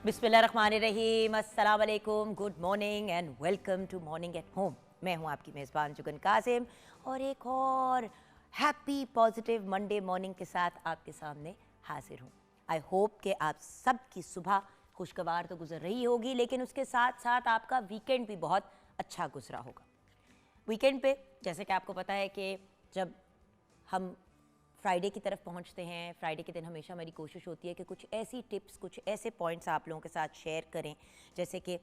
बिस्मिल्लाहिर्रहमानिर्रहीम, अस्सलाम वालेकुम, good morning and welcome to morning at home. मैं हूं आपकी मेज़बान जुगन कासिम और एक और हैप्पी पॉजिटिव मंडे मॉर्निंग के साथ आपके सामने हाजिर हूं। आई होप कि आप सबकी सुबह खुशगवार तो गुजर रही होगी, लेकिन उसके साथ साथ आपका वीकेंड भी बहुत अच्छा गुजरा होगा। वीकेंड पे जैसे कि आपको पता है कि जब हम फ्राइडे की तरफ पहुंचते हैं, फ्राइडे के दिन हमेशा मेरी कोशिश होती है कि कुछ ऐसी टिप्स, कुछ ऐसे पॉइंट्स आप लोगों के साथ शेयर करें। जैसे कि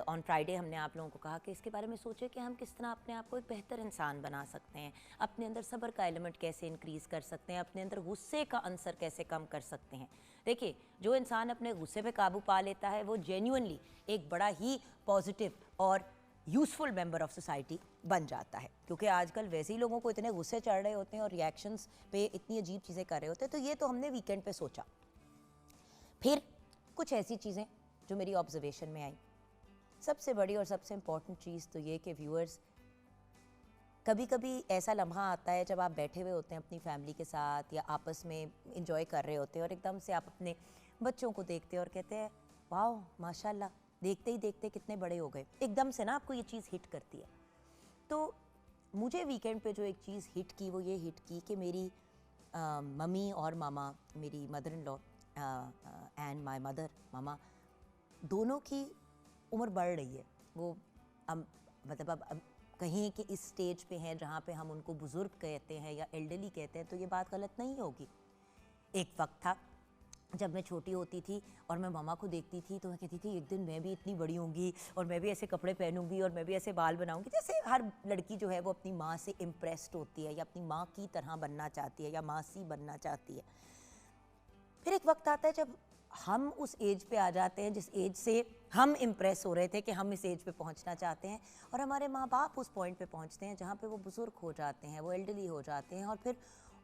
ऑन फ्राइडे हमने आप लोगों को कहा कि इसके बारे में सोचें कि हम किस तरह अपने आप को एक बेहतर इंसान बना सकते हैं, अपने अंदर सब्र का एलिमेंट कैसे इंक्रीज़ कर सकते हैं, अपने अंदर गुस्से का अंसर कैसे कम कर सकते हैं। देखिए, जो इंसान अपने गुस्से पे काबू पा लेता है वो जेन्युइनली एक बड़ा ही पॉजिटिव और यूज़फुल मेंबर ऑफ सोसाइटी बन जाता है, क्योंकि आजकल वैसे ही लोगों को इतने गुस्से चढ़ रहे होते हैं और रिएक्शंस पे इतनी अजीब चीज़ें कर रहे होते हैं। तो ये तो हमने वीकेंड पे सोचा। फिर कुछ ऐसी चीज़ें जो मेरी ऑब्जर्वेशन में आई, सबसे बड़ी और सबसे इम्पॉर्टेंट चीज़ तो ये कि व्यूअर्स, कभी कभी ऐसा लम्हा आता है जब आप बैठे हुए होते हैं अपनी फैमिली के साथ या आपस में इंजॉय कर रहे होते हैं और एकदम से आप अपने बच्चों को देखते हैं और कहते हैं वाह माशाल्लाह, देखते ही देखते कितने बड़े हो गए। एकदम से ना आपको ये चीज़ हिट करती है। तो मुझे वीकेंड पे जो एक चीज़ हिट की वो ये हिट की कि मेरी मम्मी और मामा, मेरी mother in law and my mother मामा, दोनों की उम्र बढ़ रही है। वो मतलब अब कहीं कि इस स्टेज पे हैं जहाँ पे हम उनको बुज़ुर्ग कहते हैं या एल्डरली कहते हैं, तो ये बात गलत नहीं होगी। एक वक्त था जब मैं छोटी होती थी और मैं मामा को देखती थी तो मैं कहती थी एक दिन मैं भी इतनी बड़ी होंगी और मैं भी ऐसे कपड़े पहनूंगी और मैं भी ऐसे बाल बनाऊंगी। जैसे हर लड़की जो है वो अपनी माँ से इम्प्रेस्ड होती है या अपनी माँ की तरह बनना चाहती है या मासी बनना चाहती है। फिर एक वक्त आता है जब हम उस एज पे आ जाते हैं जिस एज से हम इम्प्रेस हो रहे थे कि हम इस एज पे पहुंचना चाहते हैं, और हमारे माँ बाप उस पॉइंट पे पहुंचते हैं जहाँ पे वो बुज़ुर्ग हो जाते हैं, वो एल्डरली हो जाते हैं, और फिर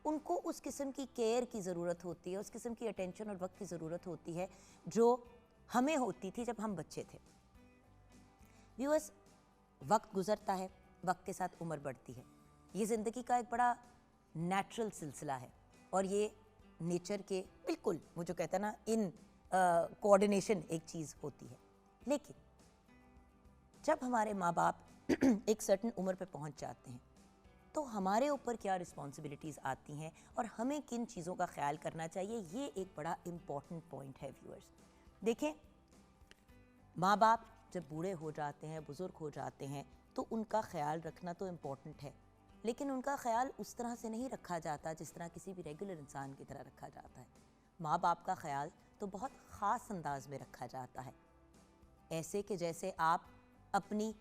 उनको उस किस्म की केयर की ज़रूरत होती है, उस किस्म की अटेंशन और वक्त की ज़रूरत होती है जो हमें होती थी जब हम बच्चे थे। व्यूअर्स, वक्त गुजरता है, वक्त के साथ उम्र बढ़ती है। ये ज़िंदगी का एक बड़ा नेचुरल सिलसिला है और ये नेचर के बिल्कुल, वो जो कहता है ना, इन कोऑर्डिनेशन एक चीज़ होती है। लेकिन जब हमारे माँ बाप एक सर्टेन उम्र पे पहुँच जाते हैं तो हमारे ऊपर क्या रिस्पॉन्सिबिलिटीज़ आती हैं और हमें किन चीज़ों का ख्याल करना चाहिए, ये एक बड़ा इम्पॉर्टेंट पॉइंट है व्यूअर्स। देखें, माँ बाप जब बूढ़े हो जाते हैं, बुज़ुर्ग हो जाते हैं, तो उनका ख्याल रखना तो इम्पॉर्टेंट है, लेकिन उनका ख्याल उस तरह से नहीं रखा जाता जिस तरह किसी भी रेगुलर इंसान की तरह रखा जाता है। माँ बाप का ख्याल तो बहुत ख़ास अंदाज में रखा जाता है, ऐसे कि जैसे आप अपनी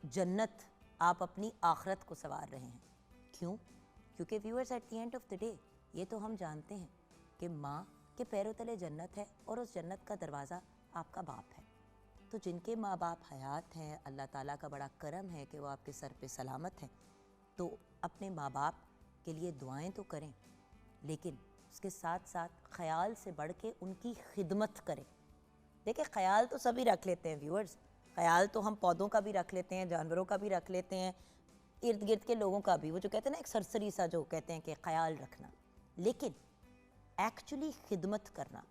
जन्नत, आप अपनी आखरत को संवार रहे हैं। क्यों? क्योंकि viewers, eight the end of the day ये तो हम जानते हैं कि माँ के पैरों तले जन्नत है और उस जन्नत का दरवाज़ा आपका बाप है। तो जिनके माँ बाप हयात हैं, अल्लाह ताला का बड़ा करम है कि वो आपके सर पे सलामत हैं, तो अपने माँ बाप के लिए दुआएं तो करें, लेकिन उसके साथ साथ ख्याल से बढ़ के उनकी खिदमत करें। देखिए, ख्याल तो सभी रख लेते हैं व्यूअर्स, ख्याल तो हम पौधों का भी रख लेते हैं, जानवरों का भी रख लेते हैं, इर्द गिर्द के लोगों का भी। वो जो कहते हैं ना, एक सरसरी सा जो कहते हैं कि ख्याल रखना, लेकिन एक्चुअली खिदमत करना,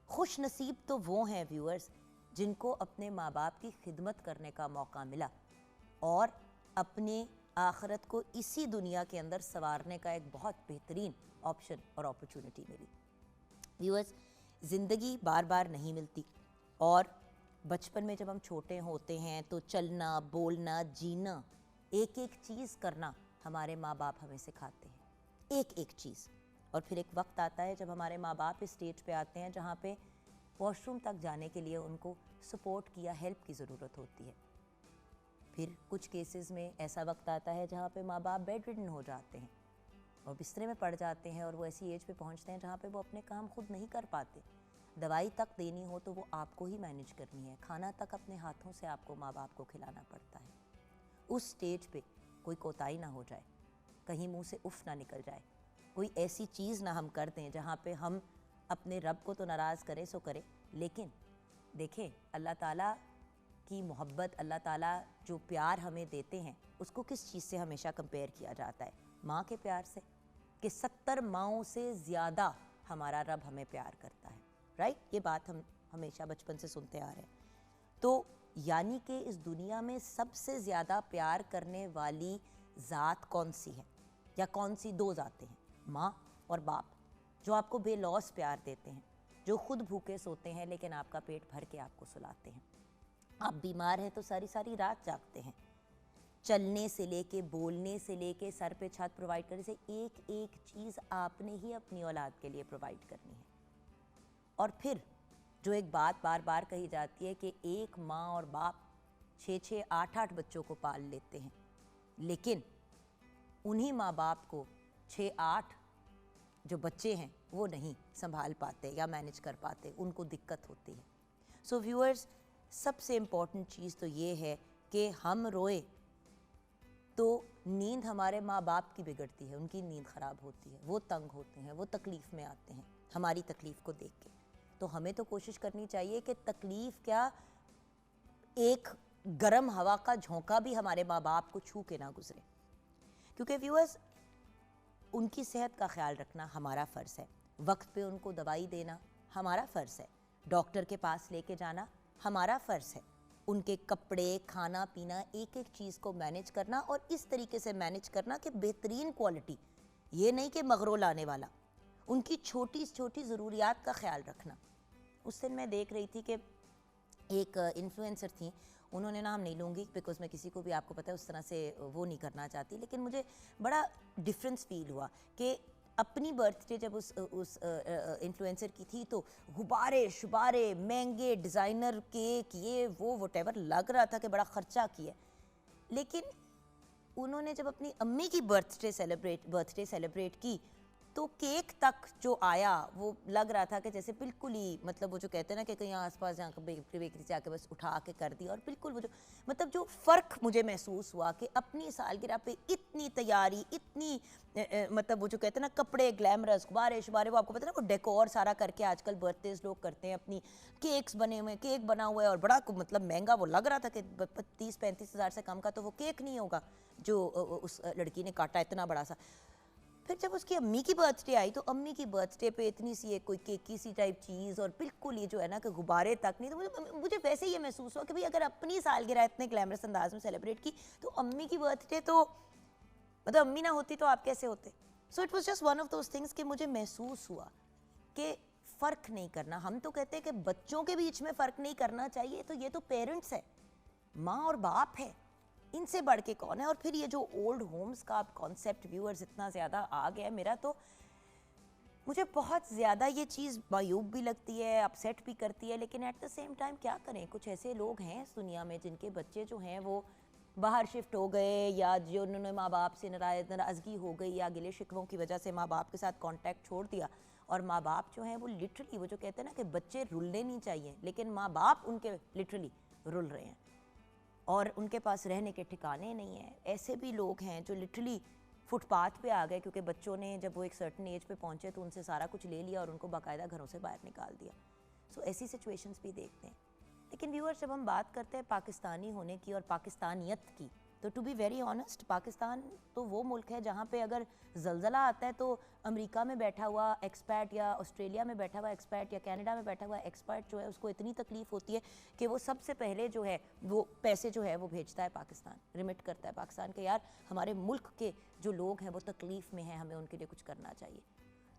खुश नसीब तो वो हैं व्यूअर्स जिनको अपने माँ बाप की खिदमत करने का मौका मिला और अपने आखिरत को इसी दुनिया के अंदर संवारने का एक बहुत बेहतरीन ऑप्शन और अपॉर्चुनिटी मिली। व्यूअर्स, ज़िंदगी बार बार नहीं मिलती, और बचपन में जब हम छोटे होते हैं तो चलना, बोलना, जीना, एक एक चीज़ करना हमारे माँ बाप हमें सिखाते हैं, एक एक चीज़। और फिर एक वक्त आता है जब हमारे माँ बाप इस स्टेज पे आते हैं जहाँ पे वॉशरूम तक जाने के लिए उनको सपोर्ट की या हेल्प की ज़रूरत होती है। फिर कुछ केसेस में ऐसा वक्त आता है जहाँ पे माँ बाप बेड रिडन हो जाते हैं और बिस्तरे में पड़ जाते हैं, और वो ऐसी एज पे पहुँचते हैं जहाँ पे वो अपने काम खुद नहीं कर पाते। दवाई तक देनी हो तो वो आपको ही मैनेज करनी है, खाना तक अपने हाथों से आपको माँ बाप को खिलाना पड़ता है। उस स्टेज पे कोई कोताही ना हो जाए, कहीं मुंह से उफ ना निकल जाए, कोई ऐसी चीज़ ना हम कर दें जहाँ पे हम अपने रब को तो नाराज़ करें सो करें, लेकिन देखें, अल्लाह ताला की मोहब्बत, अल्लाह ताला जो प्यार हमें देते हैं उसको किस चीज़ से हमेशा कंपेयर किया जाता है? माँ के प्यार से, कि 70 माँओं से ज़्यादा हमारा रब हमें प्यार करता है, राइट? ये बात हम हमेशा बचपन से सुनते आ रहे हैं। तो यानी कि इस दुनिया में सबसे ज़्यादा प्यार करने वाली ज़ात कौन सी है, या कौन सी दो ज़ातें हैं? माँ और बाप, जो आपको बेलौस प्यार देते हैं, जो खुद भूखे सोते हैं लेकिन आपका पेट भर के आपको सुलाते हैं। आप बीमार हैं तो सारी सारी रात जागते हैं। चलने से लेके, बोलने से लेके, सर पे छत प्रोवाइड करने से, एक एक चीज़ आपने ही अपनी औलाद के लिए प्रोवाइड करनी है। और फिर जो एक बात बार बार कही जाती है कि एक माँ और बाप 6-6, 8-8 बच्चों को पाल लेते हैं, लेकिन उन्हीं माँ बाप को 6-8 जो बच्चे हैं वो नहीं संभाल पाते या मैनेज कर पाते, उनको दिक्कत होती है। सो व्यूअर्स, सबसे इम्पॉर्टेंट चीज़ तो ये है कि हम रोए तो नींद हमारे माँ बाप की बिगड़ती है, उनकी नींद ख़राब होती है, वो तंग होते हैं, वो तकलीफ़ में आते हैं हमारी तकलीफ़ को देख के। तो हमें तो कोशिश करनी चाहिए कि तकलीफ़ क्या, एक गर्म हवा का झोंका भी हमारे माँ बाप को छू के ना गुजरे। क्योंकि व्यूअर्स, उनकी सेहत का ख्याल रखना हमारा फ़र्ज़ है, वक्त पे उनको दवाई देना हमारा फ़र्ज़ है, डॉक्टर के पास लेके जाना हमारा फ़र्ज़ है, उनके कपड़े, खाना पीना, एक एक चीज़ को मैनेज करना, और इस तरीके से मैनेज करना कि बेहतरीन क्वालिटी, ये नहीं कि मगरो लाने वाला, उनकी छोटी छोटी ज़रूरियात का ख्याल रखना। उस दिन मैं देख रही थी कि एक इन्फ्लुएंसर थी, उन्होंने नाम नहीं लूँगी बिकॉज मैं किसी को भी, आपको पता है, उस तरह से वो नहीं करना चाहती, लेकिन मुझे बड़ा डिफरेंस फील हुआ कि अपनी बर्थडे जब उस इन्फ्लुएंसर की थी तो गुब्बारे शुबारे, महंगे डिज़ाइनर केक, ये वो वटेवर, लग रहा था कि बड़ा ख़र्चा किया। लेकिन उन्होंने जब अपनी अम्मी की बर्थडे सेलिब्रेट की तो केक तक जो आया वो लग रहा था कि जैसे बिल्कुल ही, मतलब वो जो कहते हैं ना कि कहीं आसपास जहाँ बेकरी से आके बस उठा के कर दिया, और बिल्कुल वो जो, मतलब जो फ़र्क मुझे महसूस हुआ कि अपनी सालगिरह पे इतनी तैयारी, इतनी मतलब वो जो कहते हैं ना कपड़े ग्लैमरस, गुब्बारे शुबारे, वो आपको पता है ना वो डेकोर सारा करके आजकल बर्थडेज लोग करते हैं, अपनी केक्स बने हुए, केक बना हुआ है और बड़ा मतलब महंगा, वो लग रहा था कि 30-35 हज़ार से कम का तो वो केक नहीं होगा जो उस लड़की ने काटा, इतना बड़ा सा। फिर जब उसकी अम्मी की बर्थडे आई तो अम्मी की बर्थडे पे इतनी सी एक कोई केकी सी टाइप चीज़, और बिल्कुल ये जो है ना कि गुब्बारे तक नहीं, तो मुझे वैसे ही ये महसूस हुआ कि भाई अगर अपनी सालगिरह इतने ग्लैमरस अंदाज में सेलिब्रेट की तो अम्मी की बर्थडे तो, मतलब अम्मी ना होती तो आप कैसे होते। So it was just one of those things कि मुझे महसूस हुआ कि फ़र्क नहीं करना। हम तो कहते हैं कि बच्चों के बीच में फ़र्क नहीं करना चाहिए, तो ये तो पेरेंट्स है, माँ और बाप है, इनसे बढ़ के कौन है। और फिर ये जो ओल्ड होम्स का कॉन्सेप्ट व्यूअर्स इतना ज़्यादा आ गया है, मेरा तो, मुझे बहुत ज़्यादा ये चीज़ मायूब भी लगती है, अपसेट भी करती है, लेकिन एट द सेम टाइम क्या करें, कुछ ऐसे लोग हैं इस दुनिया में जिनके बच्चे जो हैं वो बाहर शिफ्ट हो गए, या जो उन्होंने माँ बाप से नाराज़गी हो गई या गिले शिकवों की वजह से माँ बाप के साथ कांटेक्ट छोड़ दिया, और माँ बाप जो हैं वो लिटरली, वो जो कहते हैं ना कि बच्चे रुलने नहीं चाहिए, लेकिन माँ बाप उनके लिटरली रुल रहे हैं और उनके पास रहने के ठिकाने नहीं है। ऐसे भी लोग हैं जो लिटरली फुटपाथ पे आ गए क्योंकि बच्चों ने जब वो एक सर्टन एज पे पहुंचे तो उनसे सारा कुछ ले लिया और उनको बाकायदा घरों से बाहर निकाल दिया। सो ऐसी सिचुएशंस भी देखते हैं। लेकिन व्यूअर्स, जब हम बात करते हैं पाकिस्तानी होने की और पाकिस्तानियत की, तो to be very honest, Pakistan तो वो मुल्क है जहाँ पे अगर ज़लज़ला आता है तो अमेरिका में बैठा हुआ एक्सपर्ट या ऑस्ट्रेलिया में बैठा हुआ एक्सपर्ट या कनाडा में बैठा हुआ एक्सपर्ट जो है उसको इतनी तकलीफ़ होती है कि वो सबसे पहले जो है वो पैसे जो है वो भेजता है पाकिस्तान, रिमिट करता है पाकिस्तान के, यार हमारे मुल्क के जो लोग हैं वो तकलीफ़ में हैं, हमें उनके लिए कुछ करना चाहिए।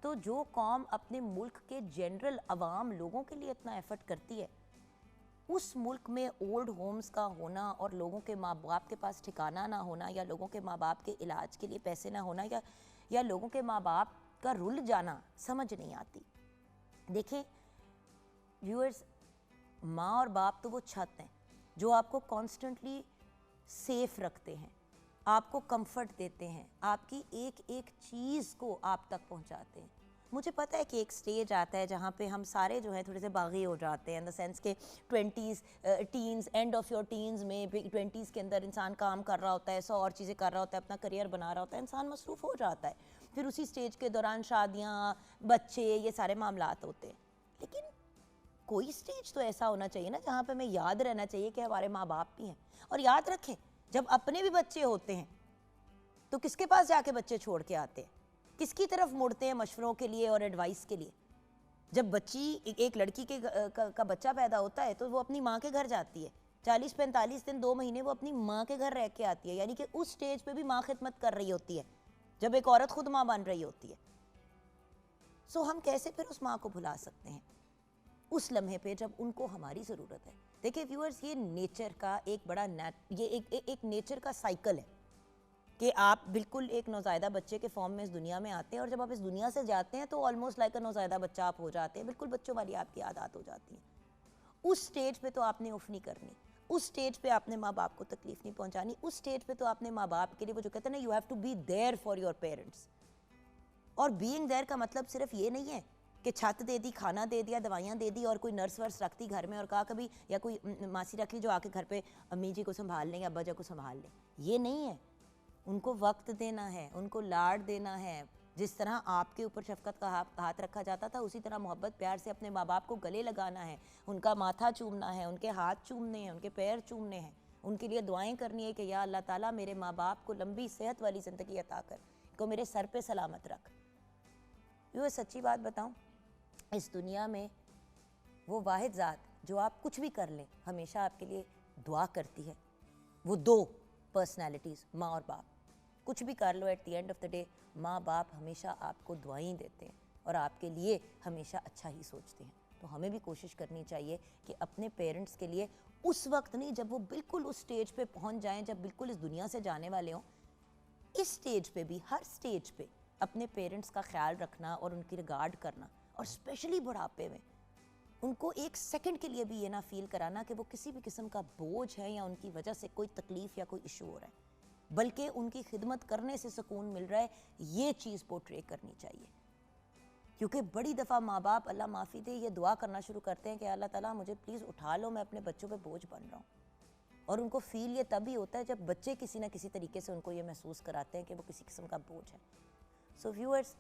तो जो कौम अपने मुल्क के जनरल अवाम लोगों के लिए इतना एफर्ट करती है, उस मुल्क में ओल्ड होम्स का होना और लोगों के माँ बाप के पास ठिकाना ना होना, या लोगों के माँ बाप के इलाज के लिए पैसे ना होना, या लोगों के माँ बाप का रुल जाना समझ नहीं आती। देखें व्यूअर्स, माँ और बाप तो वो छत हैं जो आपको कॉन्स्टेंटली सेफ रखते हैं, आपको कंफर्ट देते हैं, आपकी एक एक चीज़ को आप तक पहुँचाते हैं। मुझे पता है कि एक स्टेज आता है जहाँ पे हम सारे जो हैं थोड़े से बागी हो जाते हैं, इन द सेंस के 20s teens, end of your teens में 20s के अंदर इंसान काम कर रहा होता है, 100 और चीज़ें कर रहा होता है, अपना करियर बना रहा होता है, इंसान मसरूफ़ हो जाता है। फिर उसी स्टेज के दौरान शादियाँ, बच्चे, ये सारे मामलात होते हैं। लेकिन कोई स्टेज तो ऐसा होना चाहिए ना जहाँ पे हमें याद रहना चाहिए कि हमारे माँ बाप भी हैं। और याद रखें, जब अपने भी बच्चे होते हैं तो किसके पास जाके बच्चे छोड़ के आते हैं, किसकी तरफ मुड़ते हैं मशवरों के लिए और एडवाइस के लिए? जब बच्ची एक लड़की का बच्चा पैदा होता है तो वो अपनी माँ के घर जाती है, 40-45 दिन 2 महीने वो अपनी माँ के घर रह के आती है, यानी कि उस स्टेज पे भी माँ खिदमत कर रही होती है जब एक औरत खुद माँ बन रही होती है। सो हम कैसे फिर उस माँ को भुला सकते हैं उस लम्हे पे जब उनको हमारी ज़रूरत है। देखिए व्यूअर्स, ये नेचर का एक बड़ा ये एक नेचर का साइकिल है कि आप बिल्कुल एक नौज़ायदा बच्चे के फॉर्म में इस दुनिया में आते हैं और जब आप इस दुनिया से जाते हैं तो ऑलमोस्ट लाइक अ नौज़ायदा बच्चा आप हो जाते हैं, बिल्कुल बच्चों वाली आपकी आदत हो जाती है। उस स्टेज पे तो आपने उफ नहीं करनी, उस स्टेज पे आपने माँ बाप को तकलीफ नहीं पहुंचानी, उस स्टेज पे तो आपने माँ बाप के लिए वो जो कहते हैं ना, you have to be there for your parents. और बीइंग देयर का मतलब सिर्फ ये नहीं है कि छत दे दी, खाना दे दिया, दवाइयाँ दे दी और कोई नर्स वर्स रख दी घर में और कहा कभी, या कोई मासी रख ली जो आके घर पे अम्मी जी को संभाल लें या अब्बा जी को संभाल लें। ये नहीं है। उनको वक्त देना है, उनको लाड देना है। जिस तरह आपके ऊपर शफकत का हाथ रखा जाता था, उसी तरह मोहब्बत प्यार से अपने माँ बाप को गले लगाना है, उनका माथा चूमना है, उनके हाथ चूमने हैं, उनके पैर चूमने हैं, उनके लिए दुआएं करनी है कि या अल्लाह ताला मेरे माँ बाप को लंबी सेहत वाली ज़िंदगी अता कर, को मेरे सर पे सलामत रख। यूँ सच्ची बात बताऊँ, इस दुनिया में वो वाहिद ज़ात जो आप कुछ भी कर लें हमेशा आपके लिए दुआ करती है, वो दो पर्सनैलिटीज़, माँ और बाप। कुछ भी कर लो, at the end of the day माँ बाप हमेशा आपको दुआएं देते हैं और आपके लिए हमेशा अच्छा ही सोचते हैं। तो हमें भी कोशिश करनी चाहिए कि अपने पेरेंट्स के लिए उस वक्त नहीं, जब वो बिल्कुल उस स्टेज पे पहुंच जाएं, जब बिल्कुल इस दुनिया से जाने वाले हों, इस स्टेज पे भी, हर स्टेज पे अपने पेरेंट्स का ख्याल रखना और उनकी रिगार्ड करना, और स्पेशली बुढ़ापे में उनको एक सेकंड के लिए भी ये ना फील कराना कि वो किसी भी किस्म का बोझ है या उनकी वजह से कोई तकलीफ़ या कोई इशू हो रहा है, बल्कि उनकी खिदमत करने से सुकून मिल रहा है, ये चीज़ पोर्ट्रे करनी चाहिए। क्योंकि बड़ी दफ़ा माँ बाप, अल्लाह माफ़ी दे, ये दुआ करना शुरू करते हैं कि अल्लाह ताला मुझे प्लीज़ उठा लो, मैं अपने बच्चों पे बोझ बन रहा हूँ। और उनको फ़ील ये तभी होता है जब बच्चे किसी ना किसी तरीके से उनको ये महसूस कराते हैं कि वो किसी किस्म का बोझ है। सो व्यूअर्स,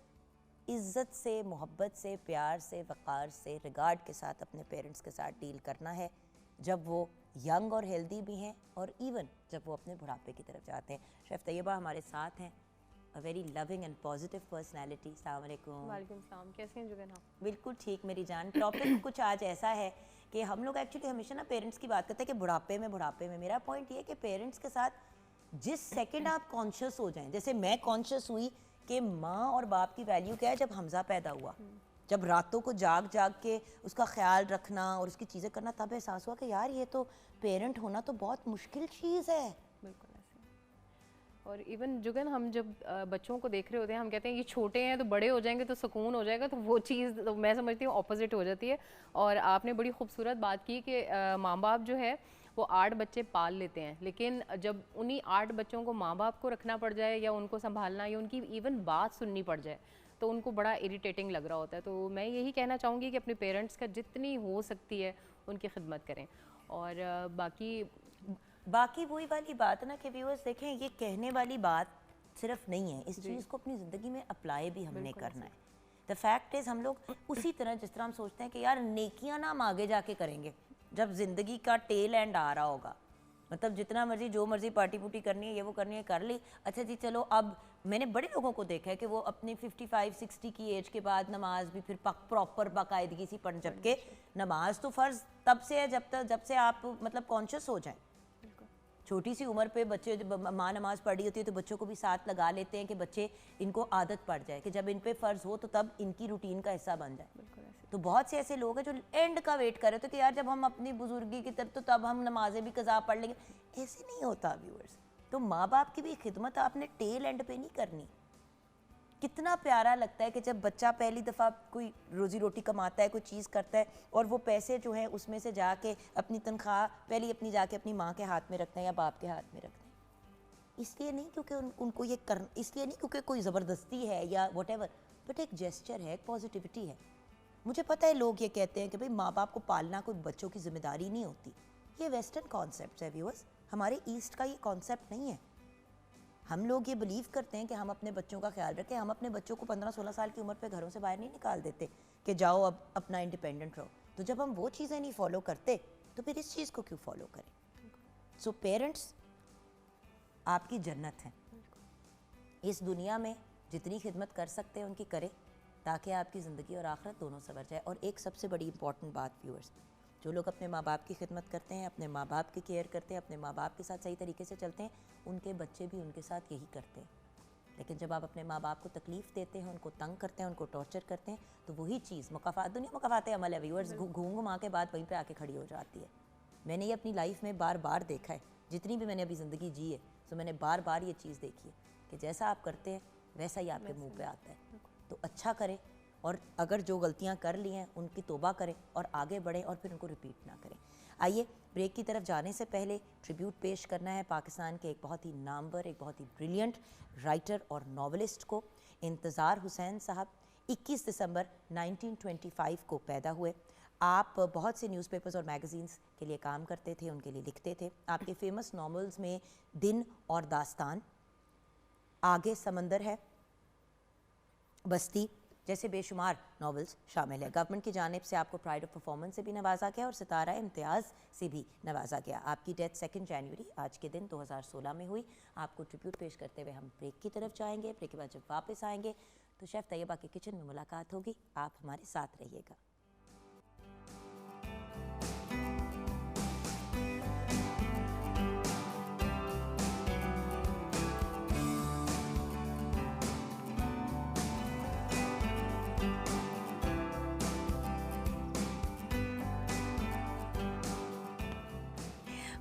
इज़्ज़त से, मोहब्बत से, प्यार से, वक़ार से, रिगार्ड के साथ अपने पेरेंट्स के साथ डील करना है जब वो यंग और हेल्दी भी हैं, और इवन जब वो अपने बुढ़ापे की तरफ जाते हैं। शेफ़ तैयबा हमारे साथ हैं, a very loving and positive personality. अस्सलाम वालेकुम। वालेकुम सलाम, कैसे हैं जुगन आप? बिल्कुल ठीक मेरी जान। टॉपिक कुछ आज ऐसा है कि हम लोग एक्चुअली हमेशा ना पेरेंट्स की बात करते हैं कि बुढ़ापे में मेरा पॉइंट ये है कि पेरेंट्स के साथ जिस सेकंड आप कॉन्शियस हो जाएं, जैसे मैं कॉन्शियस हुई कि माँ और बाप की वैल्यू क्या है जब हमज़ा पैदा हुआ, जब रातों को जाग जाग के उसका ख्याल रखना और उसकी चीज़ें करना, तब एहसास हुआ कि यार ये तो पेरेंट होना तो बहुत मुश्किल चीज़ है। बिल्कुल ऐसे। और इवन जुगन, हम जब बच्चों को देख रहे होते हैं, हम कहते हैं ये छोटे हैं तो बड़े हो जाएंगे तो सुकून हो जाएगा, तो वो चीज़ तो मैं समझती हूँ ऑपोजिट हो जाती है। और आपने बड़ी खूबसूरत बात की कि माँ बाप जो है वो 8 बच्चे पाल लेते हैं, लेकिन जब उन्हीं 8 बच्चों को माँ बाप को रखना पड़ जाए या उनको संभालना या उनकी इवन बात सुननी पड़ जाए तो उनको बड़ा इरिटेटिंग लग रहा होता है। तो मैं यही कहना चाहूँगी कि अपने पेरेंट्स का जितनी हो सकती है उनकी खिदमत करें। और बाकी वही वाली बात है ना कि व्यूअर्स देखें, ये कहने वाली बात सिर्फ नहीं है, इस चीज़ को अपनी ज़िंदगी में अप्लाई भी हमने करना है। द फैक्ट इज़ हम लोग उसी तरह जिस तरह हम सोचते हैं कि यार नेकियां ना हम आगे जाके करेंगे जब ज़िंदगी का टेल एंड आ रहा होगा, मतलब जितना मर्जी जो मर्जी पार्टी पुटी करनी है, ये वो करनी है, कर ली, अच्छा जी चलो। अब मैंने बड़े लोगों को देखा है कि वो अपनी 55-60 की एज के बाद नमाज भी फिर प्रॉपर बाकायदगी सी पढ़, जबकि नमाज तो फ़र्ज़ तब से है जब से आप मतलब कॉन्शियस हो जाए। छोटी सी उम्र पे बच्चे, जब माँ नमाज पढ़ रही होती है तो बच्चों को भी साथ लगा लेते हैं कि बच्चे, इनको आदत पड़ जाए कि जब इन पे फ़र्ज़ हो तो तब इनकी रूटीन का हिस्सा बन जाए। तो बहुत से ऐसे लोग हैं जो एंड का वेट कर रहे थे कि यार जब हम अपनी बुजुर्गी की तरफ तो तब हम नमाजें भी कज़ा पढ़ लेंगे। ऐसे नहीं होता व्यूअर्स। तो माँ बाप की भी खिदमत आपने टेल एंड पे नहीं करनी। कितना प्यारा लगता है कि जब बच्चा पहली दफ़ा कोई रोज़ी रोटी कमाता है, कोई चीज़ करता है और वो पैसे जो हैं उसमें से जाके अपनी तनख्वाह पहले अपनी जाके अपनी माँ के हाथ में रखते हैं या बाप के हाथ में रखते हैं। इसलिए नहीं क्योंकि उनको ये कर, इसलिए नहीं क्योंकि कोई ज़बरदस्ती है या वॉटेवर, बट एक जेस्चर है, एक पॉजिटिविटी है। मुझे पता है लोग ये कहते हैं कि भाई माँ बाप को पालना कोई बच्चों की जिम्मेदारी नहीं होती। ये वेस्टर्न कॉन्सेप्ट है व्यूअर्स, हमारे ईस्ट का ये कॉन्सेप्ट नहीं है। हम लोग ये बिलीव करते हैं कि हम अपने बच्चों का ख्याल रखें। हम अपने बच्चों को 15-16 साल की उम्र पे घरों से बाहर नहीं निकाल देते कि जाओ अब अपना इंडिपेंडेंट रहो। तो जब हम वो चीज़ें नहीं फॉलो करते तो फिर इस चीज़ को क्यों फॉलो करें। सो पेरेंट्स आपकी जन्नत हैं। इस दुनिया में जितनी खिदमत कर सकते हैं उनकी करें, ताकि आपकी ज़िंदगी और आखिरत दोनों संवर जाए। और एक सबसे बड़ी इंपॉर्टेंट बात व्यूअर्स, जो लोग अपने माँ बाप की खिदमत करते हैं, अपने माँ बाप की केयर करते हैं, अपने माँ बाप के साथ सही तरीके से चलते हैं, उनके बच्चे भी उनके साथ यही करते हैं। लेकिन जब आप अपने माँ बाप को तकलीफ़ देते हैं, उनको तंग करते हैं, उनको टॉर्चर करते हैं, तो वही चीज़ मुकाफ़ात, दुनिया मुकाफ़ात अमल है व्यूअर्स, घूम घुमा के बात वहीं पे आके खड़ी हो जाती है। मैंने ये अपनी लाइफ में बार बार देखा है, जितनी भी मैंने अभी ज़िंदगी जी है, तो मैंने बार बार ये चीज़ देखी है कि जैसा आप करते हैं वैसा ही आपके मुंह पे आता है। तो अच्छा करें, और अगर जो गलतियां कर ली हैं उनकी तौबा करें और आगे बढ़ें, और फिर उनको रिपीट ना करें। आइए ब्रेक की तरफ जाने से पहले ट्रिब्यूट पेश करना है पाकिस्तान के एक बहुत ही नामवर, एक बहुत ही ब्रिलियंट राइटर और नॉवलिस्ट को। इंतज़ार हुसैन साहब 21 दिसंबर 1925 को पैदा हुए। आप बहुत से न्यूज़पेपर्स और मैगज़ीन्स के लिए काम करते थे, उनके लिए लिखते थे। आपके फेमस नॉवेल्स में दिन और दास्तान, आगे समंदर है, बस्ती जैसे बेशुमार नॉवेल्स शामिल है। गवर्नमेंट की जानिब से आपको प्राइड ऑफ परफॉर्मेंस से भी नवाजा गया और सितारा इम्तियाज़ से भी नवाजा गया। आपकी डेथ 2 जनवरी आज के दिन 2016 में हुई। आपको ट्रिब्यूट पेश करते हुए हम ब्रेक की तरफ जाएंगे। ब्रेक के बाद जब वापस आएंगे तो शेफ़ तैयबा के किचन में मुलाकात होगी। आप हमारे साथ रहिएगा।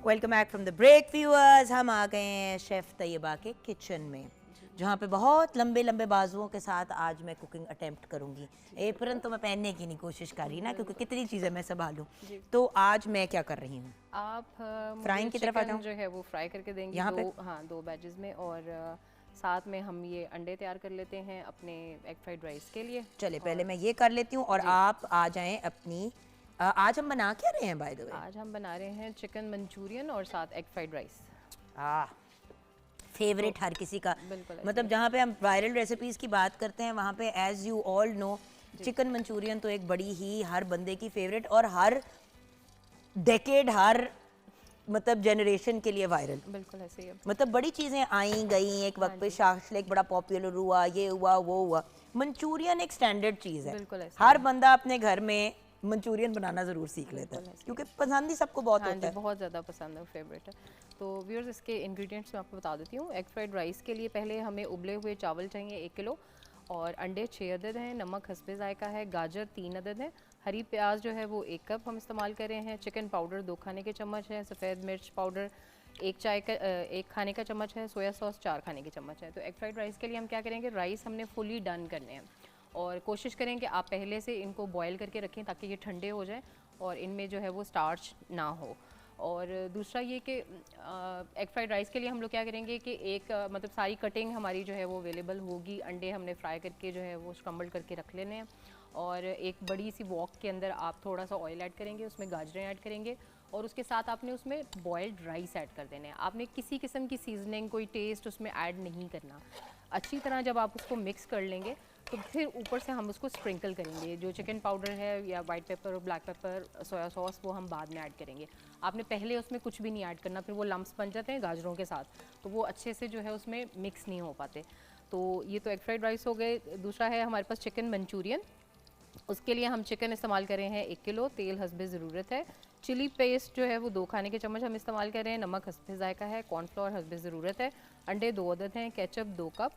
Welcome back from the break viewers. हम आ गए हैं शेफ़ तैयबा के किचन में, जहाँ पे बहुत लंबे लंबे बाजुओं के साथ आज मैं कुकिंग अटेम्प्ट करूँगी। एप्रन तो मैं पहनने की नहीं कोशिश कर रही ना, क्योंकि कितनी चीज़ें मैं संभालूँ। तो आज मैं क्या कर रही हूँ, आप फ्राइंग की तरफ आ जाऊँ? जो है वो फ्राई करके देंगे यहाँ पे? हाँ 2 बैचेस में, और साथ में हम ये अंडे तैयार कर लेते हैं अपने एग फ्राइड राइस के लिए। चले पहले मैं ये कर लेती हूँ और आप आ जाएं अपनी। आज हम बना क्या रहे हैं बाय द वे? आज हम बना रहे हैं चिकन मंचूरियन और साथ एग फ्राइड राइस। फेवरेट हर किसी का, बिल्कुल मतलब जहाँ पे हम वायरल रेसिपीज़ की बात करते हैं वहाँ पे as you all know chicken manchurian तो एक बड़ी ही हर बंदे की फेवरेट, और हर डेकेड, हर मतलब जनरेशन के लिए वायरल। बिल्कुल ऐसे ही है। मतलब बड़ी चीज़ें आई गई, एक वक्त पे शाशलेक बड़ा पॉपुलर हुआ, ये हुआ वो हुआ। मंचूरियन एक स्टैंडर्ड चीज़ है, बिल्कुल ऐसे हर बंदा अपने घर में मंचूरियन बनाना ज़रूर सीख लेता है, क्योंकि पसंद ही सबको बहुत होता है। बहुत ज़्यादा पसंद है, फेवरेट है। तो व्यूअर्स इसके इंग्रेडिएंट्स मैं आपको बता देती हूँ। एग फ्राइड राइस के लिए पहले हमें उबले हुए चावल चाहिए 1 किलो, और अंडे 6 अदद हैं, नमक हस्बे जायका है, गाजर 3 अदद है, हरी प्याज जो है वो 1 कप हम इस्तेमाल कर रहे हैं, चिकन पाउडर 2 खाने के चम्मच है, सफ़ेद मिर्च पाउडर 1 खाने का चम्मच है, सोया सॉस 4 खाने के चम्मच है। तो एग फ्राइड राइस के लिए हम क्या करेंगे, राइस हमने फुली डन करने हैं, और कोशिश करें कि आप पहले से इनको बॉयल करके रखें ताकि ये ठंडे हो जाएं और इनमें जो है वो स्टार्च ना हो। और दूसरा ये कि एग फ्राइड राइस के लिए हम लोग क्या करेंगे कि एक मतलब सारी कटिंग हमारी जो है वो अवेलेबल होगी। अंडे हमने फ्राई करके जो है वो स्क्रम्बल करके रख लेने हैं, और एक बड़ी सी वॉक के अंदर आप थोड़ा सा ऑयल ऐड करेंगे, उसमें गाजरें ऐड करेंगे, और उसके साथ आपने उसमें बॉयल्ड राइस ऐड कर देने हैं। आपने किसी किस्म की सीजनिंग, कोई टेस्ट उसमें ऐड नहीं करना। अच्छी तरह जब आप उसको मिक्स कर लेंगे तो फिर ऊपर से हम उसको स्प्रिंकल करेंगे। जो चिकन पाउडर है या वाइट पेपर और ब्लैक पेपर, सोया सॉस, वो हम बाद में ऐड करेंगे। आपने पहले उसमें कुछ भी नहीं ऐड करना, फिर वो लम्प्स बन जाते हैं गाजरों के साथ, तो वो अच्छे से जो है उसमें मिक्स नहीं हो पाते। तो ये तो एग फ्राइड राइस हो गए। दूसरा है हमारे पास चिकन मंचूरियन। उसके लिए हम चिकन इस्तेमाल कर रहे हैं 1 किलो, तेल हस्बे ज़रूरत है, चिली पेस्ट जो है वो 2 खाने के चम्मच हम इस्तेमाल कर रहे हैं, नमक हस्बे जायका है, कॉर्नफ्लोर हस्बे ज़रूरत है, अंडे 2 अदद हैं, केचप 2 कप,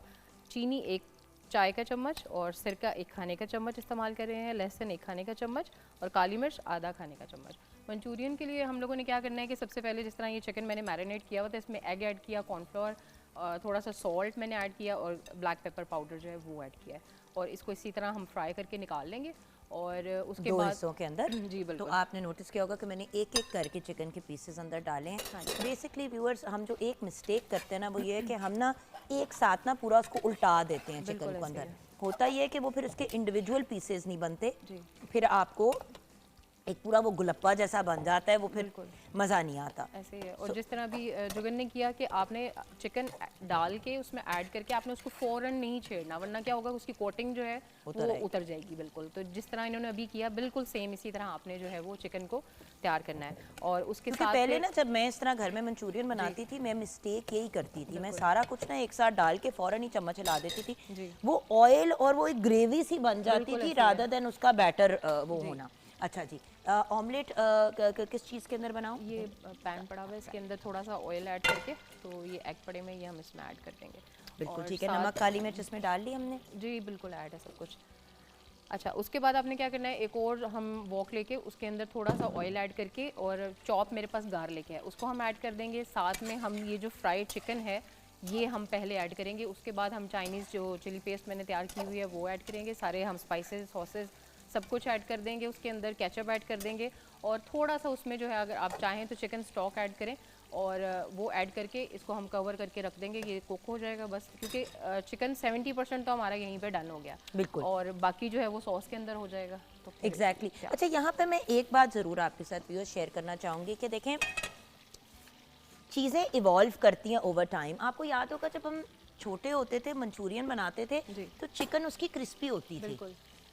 चीनी 1 चाय का चम्मच, और सिरका 1 खाने का चम्मच इस्तेमाल कर रहे हैं, लहसुन 1 खाने का चम्मच, और काली मिर्च आधा खाने का चम्मच। मंचूरियन के लिए हम लोगों ने क्या करना है कि सबसे पहले जिस तरह ये चिकन मैंने मैरिनेट किया हुआ था, इसमें एग ऐड किया, कॉर्नफ्लोर, थोड़ा सा सॉल्ट मैंने ऐड किया, और ब्लैक पेपर पाउडर जो है वो ऐड किया है, और इसको इसी तरह हम फ्राई करके निकाल लेंगे। और उसके बाद 2 हिस्सों के अंदर जी बिल्कुल। तो आपने नोटिस किया होगा कि मैंने एक एक करके चिकन के पीसेस अंदर डाले हैं। बेसिकली व्यूअर्स, हम जो एक मिस्टेक करते हैं ना वो ये है कि हम ना एक साथ ना पूरा उसको उल्टा देते हैं चिकन को अंदर। होता ये है कि वो फिर उसके इंडिविजुअल पीसेस नहीं बनते, फिर आपको एक पूरा वो गुलप्पा जैसा बन जाता है, वो फिर बिल्कुल। मज़ा नहीं आता। ऐसे ही है। और जिस तरह अभी जुगन ने किया कि आपने चिकन डाल के उसमें ऐड करके आपने उसको फ़ौरन नहीं छेड़ना, वरना क्या होगा उसकी कोटिंग जो है वो उतर जाएगी बिल्कुल। तो जिस तरह इन्होंने अभी किया बिल्कुल सेम इसी तरह आपने जो है वो चिकन को तैयार करना है। और उसके क्योंकि साथ पहले ना जब मैं इस तरह घर में मंचूरियन बनाती थी, मैं मिस्टेक यही करती थी, मैं सारा कुछ ना एक साथ डाल के फ़ौरन ही चम्मच हिला देती थी, जी। वो ऑयल और वो एक ग्रेवी सी बन जाती बिल्कुल थी ऐसे ही है। रादर देन उसका बैटर वो होना। अच्छा जी, ऑमलेट किस चीज़ के अंदर बनाऊं? ये पैन पड़ा हुआ है, इसके अंदर थोड़ा सा ऑयल ऐड करके, तो ये एग पड़े में ये हम इसमें ऐड कर देंगे। बिल्कुल और ठीक है, साथ नमक काली मिर्च इसमें डाल ली हमने। जी बिल्कुल ऐड है सब कुछ। अच्छा, उसके बाद आपने क्या करना है, एक और हम वॉक लेके उसके अंदर थोड़ा सा ऑयल ऐड करके और चॉप मेरे पास गार्लिक है उसको हम ऐड कर देंगे। साथ में हम ये जो फ्राइड चिकन है ये हम पहले ऐड करेंगे। उसके बाद हम चाइनीज़ जो चिली पेस्ट मैंने तैयार की हुई है वो ऐड करेंगे। सारे हम स्पाइसेस सॉसेस सब कुछ ऐड कर देंगे। उसके अंदर केचप ऐड कर देंगे और थोड़ा सा उसमें जो है अगर आप चाहें तो चिकन स्टॉक ऐड करें और वो ऐड करके इसको हम कवर करके रख देंगे। ये कुक हो जाएगा बस, क्योंकि चिकन 70% तो हमारा यहीं पे डन हो गया बिल्कुल। और बाकी जो है वो सॉस के अंदर हो जाएगा। तो एग्जैक्टली अच्छा, यहाँ पे मैं एक बात ज़रूर आपके साथ व्यूअर्स शेयर करना चाहूँगी कि देखें, चीज़ें इवॉल्व करती हैं ओवर टाइम। आपको याद होगा जब हम छोटे होते थे मंचूरियन बनाते थे तो चिकन उसकी क्रिस्पी होती थी,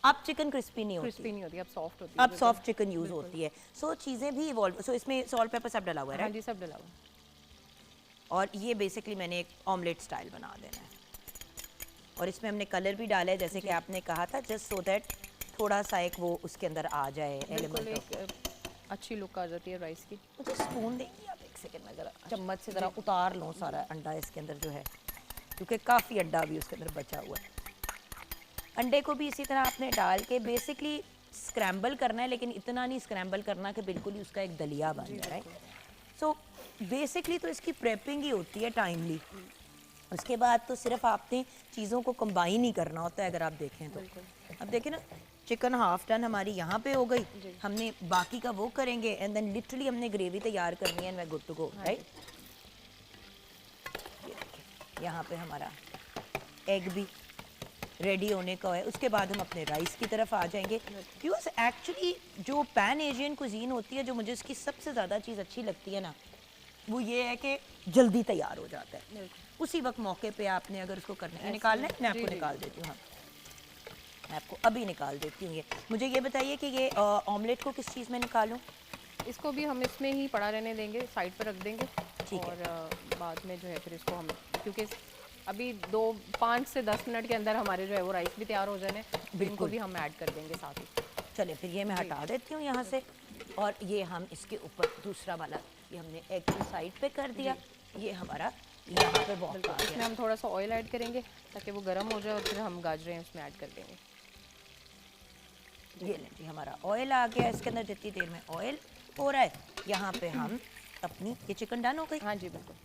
अब चिकन क्रिस्पी नहीं होती, क्रिस्पी नहीं होती, अब सॉफ्ट होती है, अब सॉफ्ट चिकन यूज़ होती है। सो चीज़ें भी इवॉल्व। सो इसमें सॉल्ट पेपर सब डला हुआ है, हाँ राइट? जी सब डला हुआ है। और ये बेसिकली मैंने एक ऑमलेट स्टाइल बना देना है और इसमें हमने कलर भी डाला है जैसे कि आपने कहा था, जस्ट सो दैट थोड़ा सा एक वो उसके अंदर आ जाए बिल्कुल एलिमेंट। एक अच्छी लुक आ जाती है राइस की। मुझे स्पून देंगी आप? एक सेकंड में ज़रा चम्मच से ज़रा उतार लूँ सारा अंडा इसके अंदर जो है, क्योंकि काफ़ी अंडा भी उसके अंदर बचा हुआ है। अंडे को भी इसी तरह आपने डाल के बेसिकली स्क्रैम्बल करना है, लेकिन इतना नहीं स्क्रैम्बल करना कि बिल्कुल ही उसका एक दलिया बन जाए, राइट? सो बेसिकली तो इसकी प्रेपिंग ही होती है टाइमली। उसके बाद तो सिर्फ आपने चीज़ों को कंबाइन ही करना होता है अगर आप देखें तो। अब देखें ना, चिकन हाफ डन हमारी यहाँ पे हो गई, हमने बाकी का वो करेंगे एंड देन लिटरली हमने ग्रेवी तैयार करनी है and we good to go, right? यहाँ पे हमारा एग भी रेडी होने का है। उसके बाद हम अपने राइस की तरफ आ जाएंगे। बिकॉज एक्चुअली जो पैन एशियन कुजीन होती है, जो मुझे उसकी सबसे ज़्यादा चीज़ अच्छी लगती है ना, वो ये है कि जल्दी तैयार हो जाता है उसी वक्त मौके पे आपने अगर उसको करना है। निकालना है, मैं आपको निकाल देती हूँ। हाँ, मैं आपको अभी निकाल देती हूँ। ये मुझे ये बताइए कि ये ऑमलेट को किस चीज़ में निकालूं? इसको भी हम इसमें ही पड़ा रहने देंगे, साइड पर रख देंगे। ठीक है। और बाद में जो है फिर इसको हम, क्योंकि अभी 5 से 10 मिनट के अंदर हमारे जो है वो राइस भी तैयार हो जाने, इनको भी हम ऐड कर देंगे साथ ही। चलिए फिर ये मैं हटा देती हूँ यहाँ से और ये हम इसके ऊपर दूसरा वाला ये हमने एग की साइड पे कर दिया। ये हमारा यहाँ पे बहुत आ इसमें गया। हम थोड़ा सा ऑयल ऐड करेंगे ताकि वो गर्म हो जाए और फिर हम गाजरें उसमें ऐड कर देंगे। ये लें जी, हमारा ऑयल आ गया। इसके अंदर जितनी देर में ऑयल हो रहा है, यहाँ पे हम अपनी ये चिकन डन हो गई। हाँ जी बिल्कुल।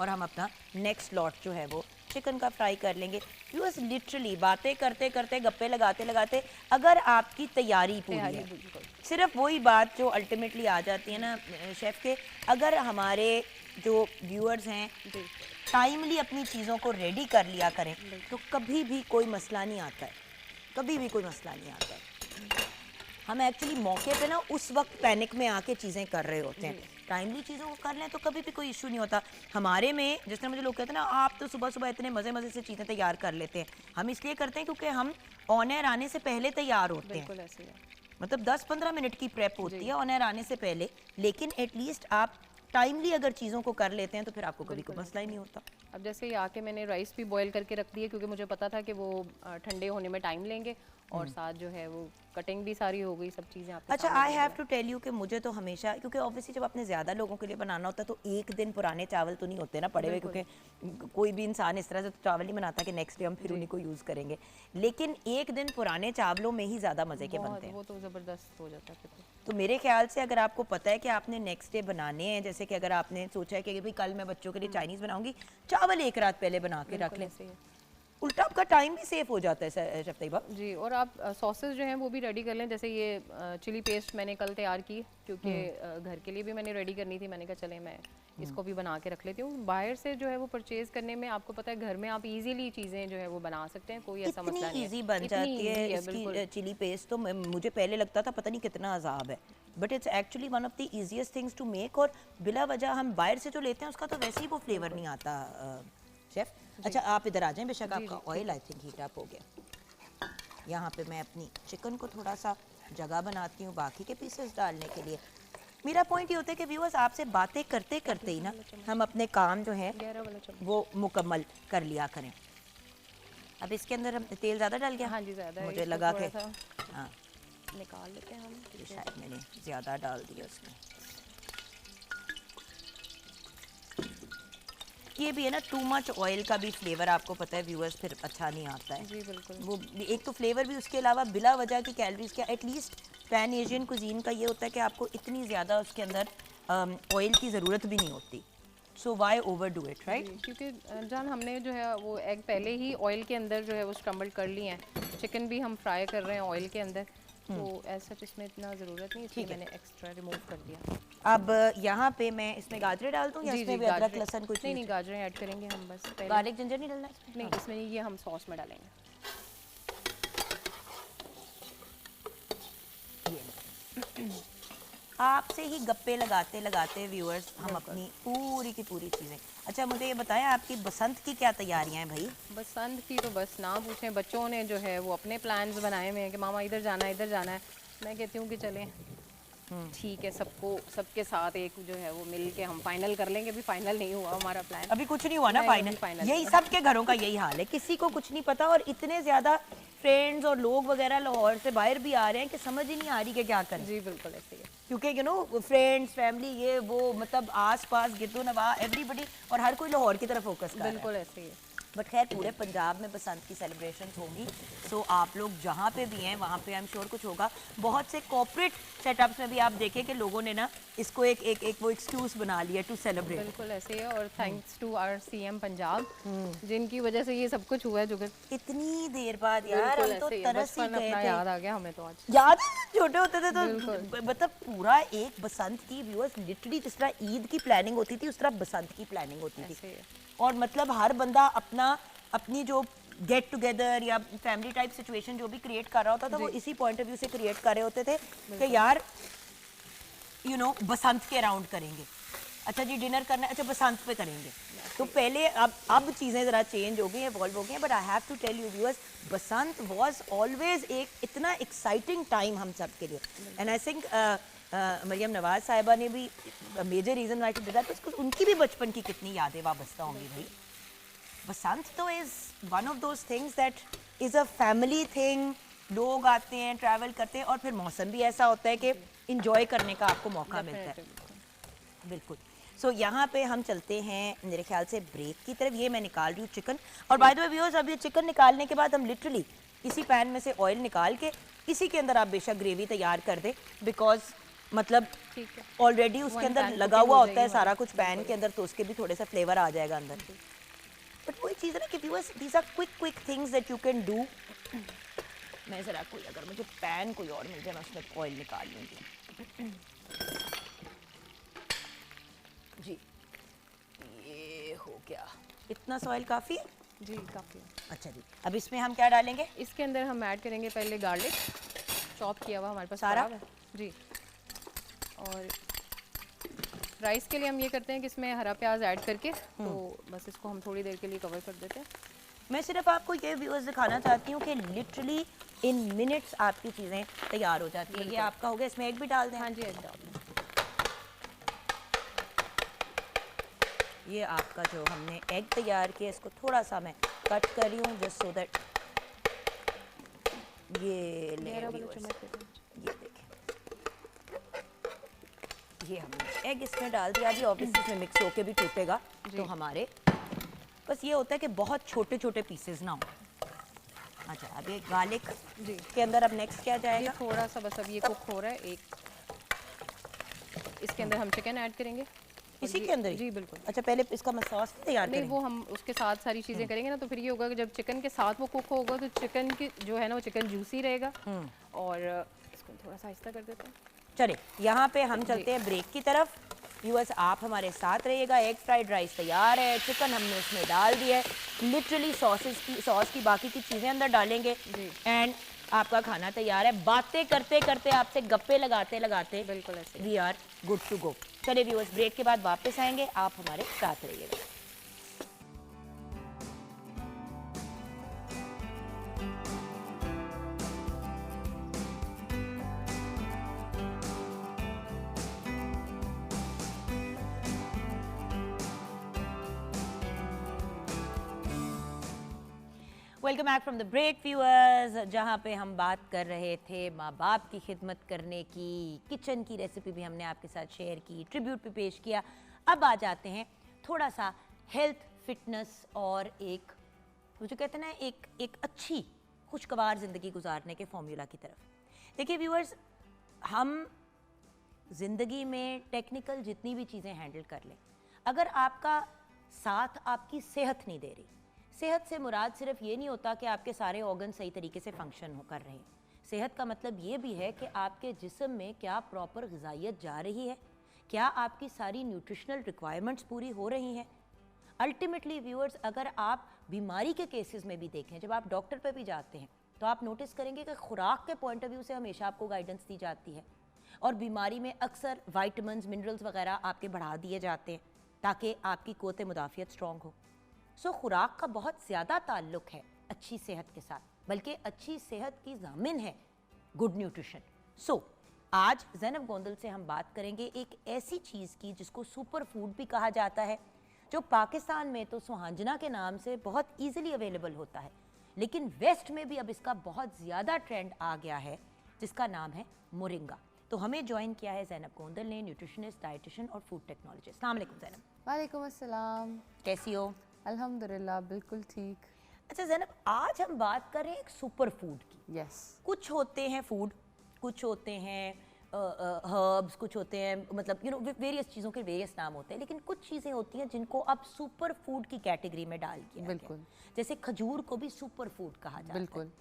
और हम अपना नेक्स्ट लॉट जो है वो चिकन का फ्राई कर लेंगे। व्यूअर्स लिटरली बातें करते करते गप्पे लगाते लगाते अगर आपकी तैयारी पूरी है, सिर्फ वही बात जो अल्टीमेटली आ जाती है ना शेफ़ के, अगर हमारे जो व्यूअर्स हैं टाइमली अपनी चीज़ों को रेडी कर लिया करें तो कभी भी कोई मसला नहीं आता है, कभी भी कोई मसला नहीं आता है। हम एक्चुअली मौके पे ना उस वक्त पैनिक में आके चीज़ें कर रहे होते हैं। टाइमली चीज़ों को कर लें तो कभी भी कोई इशू नहीं होता। हमारे में जिस तरह मुझे लोग कहते हैं ना, आप तो सुबह सुबह इतने मज़े मज़े से चीज़ें तैयार कर लेते हैं, हम इसलिए करते हैं क्योंकि हम ऑन एयर आने से पहले तैयार होते हैं। बिल्कुल ऐसे ही है। मतलब 10-15 मिनट की प्रेप होती है ऑन एयर आने से पहले, लेकिन एटलीस्ट आप टाइमली अगर चीज़ों को कर लेते हैं तो फिर आपको कभी कोई मसला ही नहीं होता। अब जैसे ही आके मैंने राइस भी बॉईल करके रख दिए, क्योंकि मुझे पता था कि वो ठंडे होने में टाइम लेंगे और साथ जो है वो कटिंग भी सारी हो गई, सब चीज़ें आपके अच्छा, सामने आई हो हैव गई। टू टेल यू कि मुझे तो हमेशा, क्योंकि ऑब्वियसली जब आपने ज़्यादा लोगों के लिए बनाना होता है तो एक दिन पुराने चावल तो नहीं होते ना पड़े हुए, क्योंकि कोई भी इंसान इस तरह से तो चावल नहीं बनाता कि नेक्स्ट डे हम फिर उन्हीं को यूज़ करेंगे, लेकिन एक दिन पुराने चावलों में ही ज़्यादा मज़े के बनते हैं। वो तो ज़बरदस्त हो जाता है फिर तो मेरे ख्याल से अगर आपको पता है कि आपने नेक्स्ट डे बनाने हैं, जैसे कि अगर आपने सोचा है कि भाई कल मैं बच्चों के लिए चाइनीज़ बनाऊंगी, चावल एक रात पहले बना के रख लें, ऐसे ही है। उल्टा आपका टाइम भी सेव हो जाता है शेफ तैयबा। जी, और आप सॉसेस जो हैं वो भी रेडी कर लें। जैसे ये चिली पेस्ट मैंने कल तैयार की, क्योंकि घर के लिए भी मैंने रेडी करनी थी। मैंने कहा चले मैं इसको भी बना के रख लेती हूँ। बाहर से जो है वो परचेज करने में आपको पता है, घर में आप इजीली चीज़ें जो है वो बना सकते हैं, कोई ऐसा मसला नहीं है। इजी बन जाती है इसकी चिली पेस्ट। तो मुझे पहले लगता था पता नहीं कितना अजाब है, but it's actually one of the easiest things to make. और बिला वजह हम बाहर से जो लेते हैं उसका तो वैसे ही वो फ्लेवर नहीं आता शेफ। अच्छा आप इधर आ जाएं, बेशक आपका oil I think heat up हो गया। यहाँ पे मैं अपनी चिकन को थोड़ा सा जगह बनाती हूँ बाकी के पीसेस डालने के लिए। मेरा पॉइंट ये होता है कि व्यूअर्स आपसे बातें करते करते ही ना हम अपने काम जो हैं वो मुकम्मल कर लिया करें। अब इसके अंदर हम तेल ज़्यादा डाल गया। हाँ जी, ज़्यादा मुझे लगा के हाँ निकाल लेते हैं हम। शायद मैंने ज़्यादा डाल दिया उसमें। ये भी है ना, टू मच ऑयल का भी फ्लेवर आपको पता है व्यूअर्स फिर अच्छा नहीं आता है। जी बिल्कुल। वो एक तो फ्लेवर भी, उसके अलावा बिला वजह की कैलोरीज क्या, एटलीस्ट पैन एशियन कुजीन का ये होता है कि आपको इतनी ज़्यादा उसके अंदर ऑयल की ज़रूरत भी नहीं होती। So why overdo it, right? क्योंकि जान हमने जो है वो एग पहले ही ऑयल के अंदर जो है वो स्क्रम्बल कर लिए हैं। चिकन भी हम फ्राई कर रहे हैं ऑयल के अंदर, तो ऐसा इसमें इतना ज़रूरत नहीं, इसलिए मैंने एक्स्ट्रा रिमूव कर दिया। अब यहाँ पे मैं इसमें गाजरें डाल दूँ या इसमें भी अदरक लहसुन कुछ? नहीं, गाजरें ऐड करेंगे हम बस पहले। गार्लिक जिंजर नहीं डालना इसमें? नहीं, इसमें ये हम सॉस में डालेंगे। आपसे ही गप्पे लगाते लगाते व्यूअर्स हम अपनी पूरी की पूरी चीज़ें। अच्छा मुझे ये बताएं, आपकी बसंत की क्या तैयारियां हैं भाई? बसंत की तो बस ना पूछें, बच्चों ने जो है वो अपने प्लान्स बनाए हुए हैं कि मामा इधर जाना है, इधर जाना है। मैं कहती हूँ कि चलें ठीक है, सबके साथ एक जो है वो मिल के हम फाइनल कर लेंगे। अभी फाइनल नहीं हुआ हमारा प्लान, अभी कुछ नहीं हुआ ना फाइनल। यही सबके घरों का यही हाल है, किसी को कुछ नहीं पता। और इतने ज़्यादा फ्रेंड्स और लोग वगैरह लाहौर से बाहर भी आ रहे हैं कि समझ ही नहीं आ रही कि क्या करें। जी बिल्कुल ऐसे ही है, क्योंकि यू नो फ्रेंड्स फैमिली ये वो मतलब आस पास गिरदो नवा एवरीबडी, और हर कोई लाहौर की तरफ फोकस कर रहा है। बिल्कुल ऐसे ही है। बट खैर पूरे पंजाब में बसंत की सेलिब्रेशंस होंगी। सो आप लोग जहाँ पे भी हैं वहाँ पे आई एम श्योर कुछ होगा। बहुत से कॉर्पोरेट सेटअप्स में भी आप देखें कि लोगों ने ना इसको एक वो एक्सक्यूज बना लिया टू सेलिब्रेट। बिल्कुल ऐसे ही है। और thanks to our CM Punjab, जिनकी वजह से ये सब कुछ हुआ है। जो इतनी देर बाद यार हम तो तरस ही गए थे। याद आ गया हमें तो आज। याद है छोटे होते थे तो मतलब पूरा एक बसंत की व्यूअर्स लिटरली जिस तरह ईद की प्लानिंग होती थी उस तरह बसंत की प्लानिंग होती थी। और मतलब हर बंदा अपनी जो गेट टुगेदर या फैमिली टाइप सिचुएशन जो भी क्रिएट कर रहा होता था वो इसी पॉइंट ऑफ व्यू से क्रिएट कर रहे होते थे कि यार यू नो बसंत के अराउंड करेंगे। अच्छा जी डिनर करना है, अच्छा बसंत पे करेंगे। तो पहले अब चीज़ें ज़रा चेंज हो गई हैं, इवॉल्व हो गई हैं। But I have to tell you viewers, Basant was always एक इतना एक्साइटिंग टाइम हम सब के लिए। And I think Maryam Nawaz साहिबा ने भी major reason why to do that, because उनकी भी बचपन की कितनी यादें वाबस्ता होंगी भाई। बसंत तो is one of those things that is a family thing. लोग आते हैं, ट्रैवल करते हैं, और फिर मौसम भी ऐसा होता है कि इंजॉय करने का आपको मौका मिलता है। बिल्कुल। सो यहाँ पे हम चलते हैं मेरे ख्याल से ब्रेक की तरफ। ये मैं निकाल रही हूँ चिकन। और बाय द वे व्यूअर्स, अब ये चिकन निकालने के बाद हम लिटरली इसी पैन में से ऑयल निकाल के इसी के अंदर आप बेशक ग्रेवी तैयार कर दें, बिकॉज मतलब ऑलरेडी उसके अंदर लगा हुआ होता है सारा कुछ पैन के अंदर, तो उसके भी थोड़े सा फ्लेवर आ जाएगा अंदर। बट वही चीज़ है ना कि viewers these are quick things that you can do. मैं ज़रा कोई अगर मुझे पैन कोई और मिल जाए मैं उसमें ऑयल निकाल लूँगी। जी ये हो गया, इतना सा ऑयल काफ़ी है जी, काफ़ी। अच्छा जी, अब इसमें हम क्या डालेंगे? इसके अंदर हम ऐड करेंगे पहले गार्लिक चॉप किया हुआ, हमारे पास सारा है जी। और राइस के लिए हम ये करते हैं कि इसमें हरा प्याज ऐड करके तो बस इसको हम थोड़ी देर के लिए कवर कर देते हैं। मैं सिर्फ आपको ये व्यूअर्स दिखाना चाहती हूँ कि लिटरली इन मिनट्स आपकी चीज़ें तैयार हो जाती है। ये आपका हो गया, इसमें एग भी डाल दें? हाँ जी, एग डाल दें। ये आपका जो हमने एग तैयार किया, इसको थोड़ा सा मैं कट कर रही हूँ जस्ट सो दैट ये ले ये देखें, ये हमने एग इसमें डाल दिया। अभी ऑब्वियसली इसमें मिक्स होके भी टूटेगा, तो हमारे बस ये होता है कि बहुत छोटे छोटे पीसेस ना हो। अच्छा, अब ये गार्लिक जी के अंदर अब नेक्स्ट क्या जाएगा? थोड़ा सा बस अब ये कुक हो रहा है। एक इसके अंदर हम चिकन ऐड करेंगे। इसी के अंदर ही? जी बिल्कुल। अच्छा, पहले इसका मसाज तैयार नहीं, करेंगे? वो हम उसके साथ सारी चीज़ें करेंगे ना, तो फिर ये होगा कि जब चिकन के साथ वो कुक होगा तो चिकन की जो है ना वो चिकन जूसी रहेगा। और इसको थोड़ा सा आहिस्ता कर देते हैं। चले, यहाँ पे हम चलते हैं ब्रेक की तरफ। व्यूअर्स, आप हमारे साथ रहिएगा। एग फ्राइड राइस तैयार है, चिकन हमने उसमें डाल दिया है, लिटरली सॉस की बाकी की चीज़ें अंदर डालेंगे एंड आपका खाना तैयार है। बातें करते करते, आपसे गप्पे लगाते लगाते, बिल्कुल ऐसे we are good to go. चले व्यूअर्स, ब्रेक के बाद वापस आएंगे, आप हमारे साथ रहिएगा। Welcome back from the break viewers, जहाँ पे हम बात कर रहे थे माँ बाप की खिदमत करने की। किचन की रेसिपी भी हमने आपके साथ शेयर की, ट्रिब्यूट भी पेश किया। अब आ जाते हैं थोड़ा सा हेल्थ, फिटनेस और एक वो जो कहते हैं ना एक अच्छी खुशगवार ज़िंदगी गुजारने के फॉर्मूला की तरफ। देखिए व्यूअर्स, हम ज़िंदगी में टेक्निकल जितनी भी चीज़ें हैंडल कर लें, अगर आपका साथ आपकी सेहत नहीं दे रही, सेहत से मुराद सिर्फ ये नहीं होता कि आपके सारे ऑर्गन सही तरीके से फंक्शन कर रहे हैं। सेहत का मतलब ये भी है कि आपके जिस्म में क्या प्रॉपर ग़िज़ाइयत जा रही है, क्या आपकी सारी न्यूट्रिशनल रिक्वायरमेंट्स पूरी हो रही हैं। अल्टीमेटली व्यूअर्स, अगर आप बीमारी के केसेस में भी देखें, जब आप डॉक्टर पे भी जाते हैं तो आप नोटिस करेंगे कि खुराक के पॉइंट ऑफ व्यू से हमेशा आपको गाइडेंस दी जाती है और बीमारी में अक्सर वाइटामिन्स, मिनरल्स वगैरह आपके बढ़ा दिए जाते हैं ताकि आपकी क़ुव्वत मुदाफ़ियत स्ट्रॉन्ग हो। सो खुराक का बहुत ज़्यादा ताल्लुक़ है अच्छी सेहत के साथ, बल्कि अच्छी सेहत की ज़ामिन है गुड न्यूट्रिशन। सो आज ज़ैनब गोंदल से हम बात करेंगे एक ऐसी चीज़ की जिसको सुपर फूड भी कहा जाता है, जो पाकिस्तान में तो सुहांजना के नाम से बहुत ईजिली अवेलेबल होता है, लेकिन वेस्ट में भी अब इसका बहुत ज़्यादा ट्रेंड आ गया है, जिसका नाम है मोरिंगा। तो हमें ज्वाइन किया है ज़ैनब गोंदल ने, न्यूट्रिशनिस्ट, डाइटिशियन और फूड टेक्नोलॉजिस्ट। अस्सलाम वालेकुम ज़ैनब। वालेकुम अस्सलाम। कैसी हो? अल्हम्दुलिल्लाह, बिल्कुल ठीक। अच्छा ज़ैनब, आज हम बात कर रहे हैं एक सुपर फूड की। यस। कुछ होते हैं फूड, कुछ होते हैं हर्ब्स, कुछ होते हैं मतलब वेरियस चीज़ों के वेरियस नाम होते हैं, लेकिन कुछ चीज़ें होती हैं जिनको अब सुपर फूड की कैटेगरी में डाल दिया गया। बिल्कुल। जैसे खजूर को भी सुपर फूड कहा जाता बिल्कुल। है,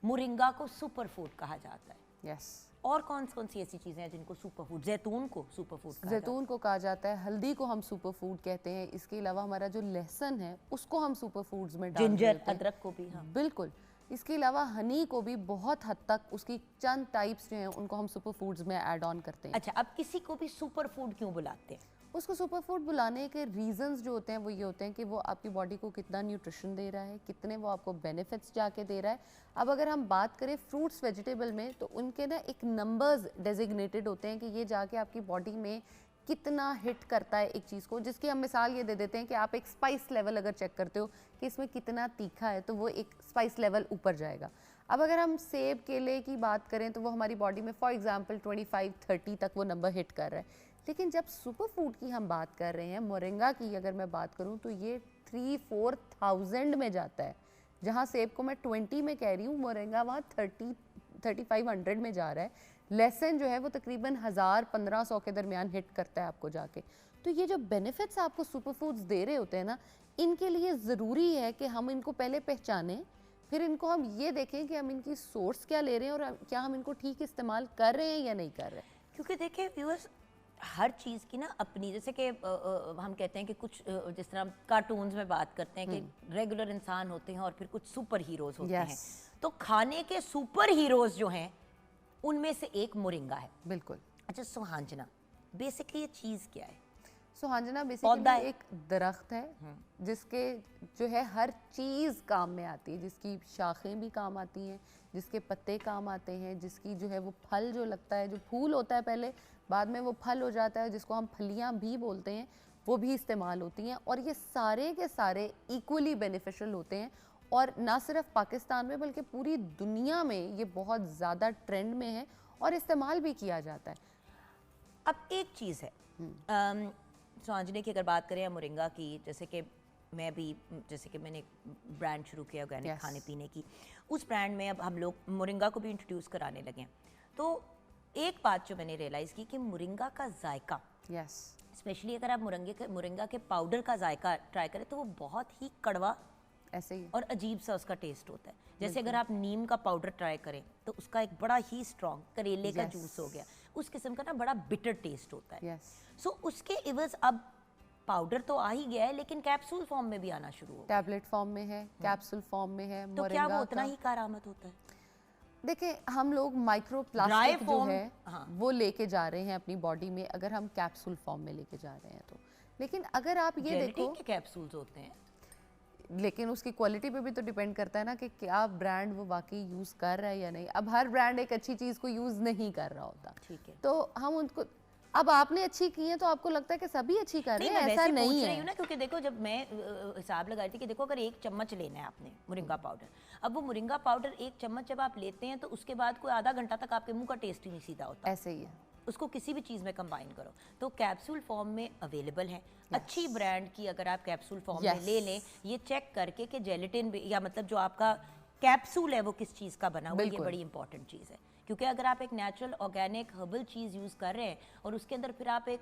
मोरिंगा को सुपर फूड कहा जाता है। यस। और कौन सी ऐसी चीज़ें हैं जिनको सुपर फूड, जैतून को सुपर फूड कहा जैतून को कहा जाता है, हल्दी को हम सुपर फूड कहते हैं। इसके अलावा हमारा जो लहसुन है उसको हम सुपर फूड्स में जाता है, डाल जिंजर, देते हैं। अदरक को भी। हाँ, बिल्कुल। इसके अलावा हनी को भी बहुत हद तक उसकी चंद टाइप्स जो हैं उनको हम सुपर फूड्स में ऐड ऑन करते हैं। अच्छा, अब किसी को भी सुपर फूड क्यों बुलाते हैं? उसको सुपर फूड बुलाने के रीजंस जो होते हैं वो ये होते हैं कि वो आपकी बॉडी को कितना न्यूट्रिशन दे रहा है, कितने वो आपको बेनिफिट्स जाके दे रहा है। अब अगर हम बात करें फ्रूट्स वेजिटेबल में, तो उनके ना एक नंबर्स डेजिग्नेटेड होते हैं कि ये जाके आपकी बॉडी में कितना हिट करता है एक चीज़ को, जिसकी हम मिसाल ये दे देते हैं कि आप एक स्पाइस लेवल अगर चेक करते हो कि इसमें कितना तीखा है, तो वो एक स्पाइस लेवल ऊपर जाएगा। अब अगर हम सेब, केले की बात करें तो वो हमारी बॉडी में फॉर एग्जांपल 25-30 तक वो नंबर हिट कर रहा है। लेकिन जब सुपर फूड की हम बात कर रहे हैं, मोरिंगा की अगर मैं बात करूं तो ये 3-4,000 में जाता है। जहां सेब को मैं 20 में कह रही हूँ, मोरिंगा वहाँ 3500 में जा रहा है। लहसुन जो है वो तकरीबन 1000-1500 के दरमियान हिट करता है आपको जाके। तो ये जो बेनिफिट्स आपको सुपर फूड्स दे रहे होते हैं ना, इनके लिए ज़रूरी है कि हम इनको पहले पहचानें, फिर इनको हम ये देखें कि हम इनकी सोर्स क्या ले रहे हैं और क्या हम इनको ठीक इस्तेमाल कर रहे हैं या नहीं कर रहे। क्योंकि देखिए व्यूअर्स, हर चीज़ की ना अपनी, जैसे कि हम कहते हैं कि कुछ जिस तरह कार्टून्स में बात करते हैं कि रेगुलर इंसान होते हैं और फिर कुछ सुपर हीरोज़ होते हैं, तो खाने के सुपर हीरोज़ जो हैं उनमें से एक मोरिंगा है। बिल्कुल। अच्छा, सुहांजना बेसिकली ये चीज़ क्या है? सुहांजना बेसिकली एक दरख्त है जिसके जो है हर चीज़ काम में आती है, जिसकी शाखें भी काम आती हैं, जिसके पत्ते काम आते हैं, जिसकी जो है वो फल जो लगता है, जो फूल होता है पहले, बाद में वो फल हो जाता है, जिसको हम फलियां भी बोलते हैं, वो भी इस्तेमाल होती हैं। और ये सारे के सारे इक्वली बेनिफिशियल होते हैं और ना सिर्फ पाकिस्तान में बल्कि पूरी दुनिया में ये बहुत ज़्यादा ट्रेंड में है और इस्तेमाल भी किया जाता है। अब एक चीज़ है, सुहांजने की अगर बात करें या मोरिंगा की, जैसे कि मैं भी, जैसे कि मैंने ब्रांड शुरू किया ऑर्गेनिक खाने पीने की, उस ब्रांड में अब हम लोग मोरिंगा को भी इंट्रोड्यूस कराने लगे हैं। तो एक बात जो मैंने रियलाइज़ की कि मोरिंगा का जायका, यस, स्पेशली अगर आप मोरिंगा के पाउडर का जायका ट्राई करें तो वो बहुत ही कड़वा ऐसे ही और अजीब सा उसका टेस्ट होता है। जैसे अगर आप नीम का पाउडर ट्राई करें तो उसका एक बड़ा ही स्ट्रॉन्ग, करेले का Yes. जूस हो गया, उस किस्म का ना बड़ा बिटर टेस्ट होता है। यस। सो उसके इवज अब पाउडर तो आ ही गया है लेकिन कैप्सूल फॉर्म में भी आना शुरू हो गया। टैबलेट फॉर्म में है, कैप्सूल फॉर्म में है, तो क्या वो मोरिंगा उतना का। ही कारामद होता है? देखिए हम लोग माइक्रो Dry प्लास्टिक जो form, है हाँ। वो लेके जा रहे हैं अपनी बॉडी में, अगर हम कैप्सूल फॉर्म में लेके जा रहे हैं तो। लेकिन अगर आप ये देखो, जेलेटिन के कैप्सूल्स होते हैं। लेकिन उसकी क्वालिटी पे भी तो डिपेंड करता है ना कि क्या ब्रांड वो वाकई यूज़ कर रहा है या नहीं। अब हर ब्रांड एक अच्छी चीज़ को यूज़ नहीं कर रहा होता, ठीक है। तो हम उनको, अब आपने अच्छी की है तो आपको लगता है कि सभी अच्छी कर रहे नहीं, हैं, मैं ऐसा वैसे नहीं पूछ रही है। हूँ ना, क्योंकि देखो जब मैं हिसाब लगाई थी कि देखो अगर 1 चम्मच लेना है आपने मोरिंगा पाउडर, अब वो मोरिंगा पाउडर 1 चम्मच जब आप लेते हैं तो उसके बाद कोई आधा घंटा तक आपके मुंह का टेस्ट ही नहीं सीधा होता। ऐसे ही है। उसको किसी भी चीज़ में कंबाइन करो तो कैप्सूल फॉर्म में अवेलेबल है। अच्छी ब्रांड की अगर आप कैप्सूल फॉर्म में Yes. ले लें, ये चेक करके कि जेलेटिन या मतलब जो आपका कैप्सूल है वो किस चीज़ का बना हुआ है, ये बिल्कुल। बड़ी इंपॉर्टेंट चीज़ है। क्योंकि अगर आप एक नेचुरल ऑर्गेनिक हर्बल चीज़ यूज़ कर रहे हैं और उसके अंदर फिर आप एक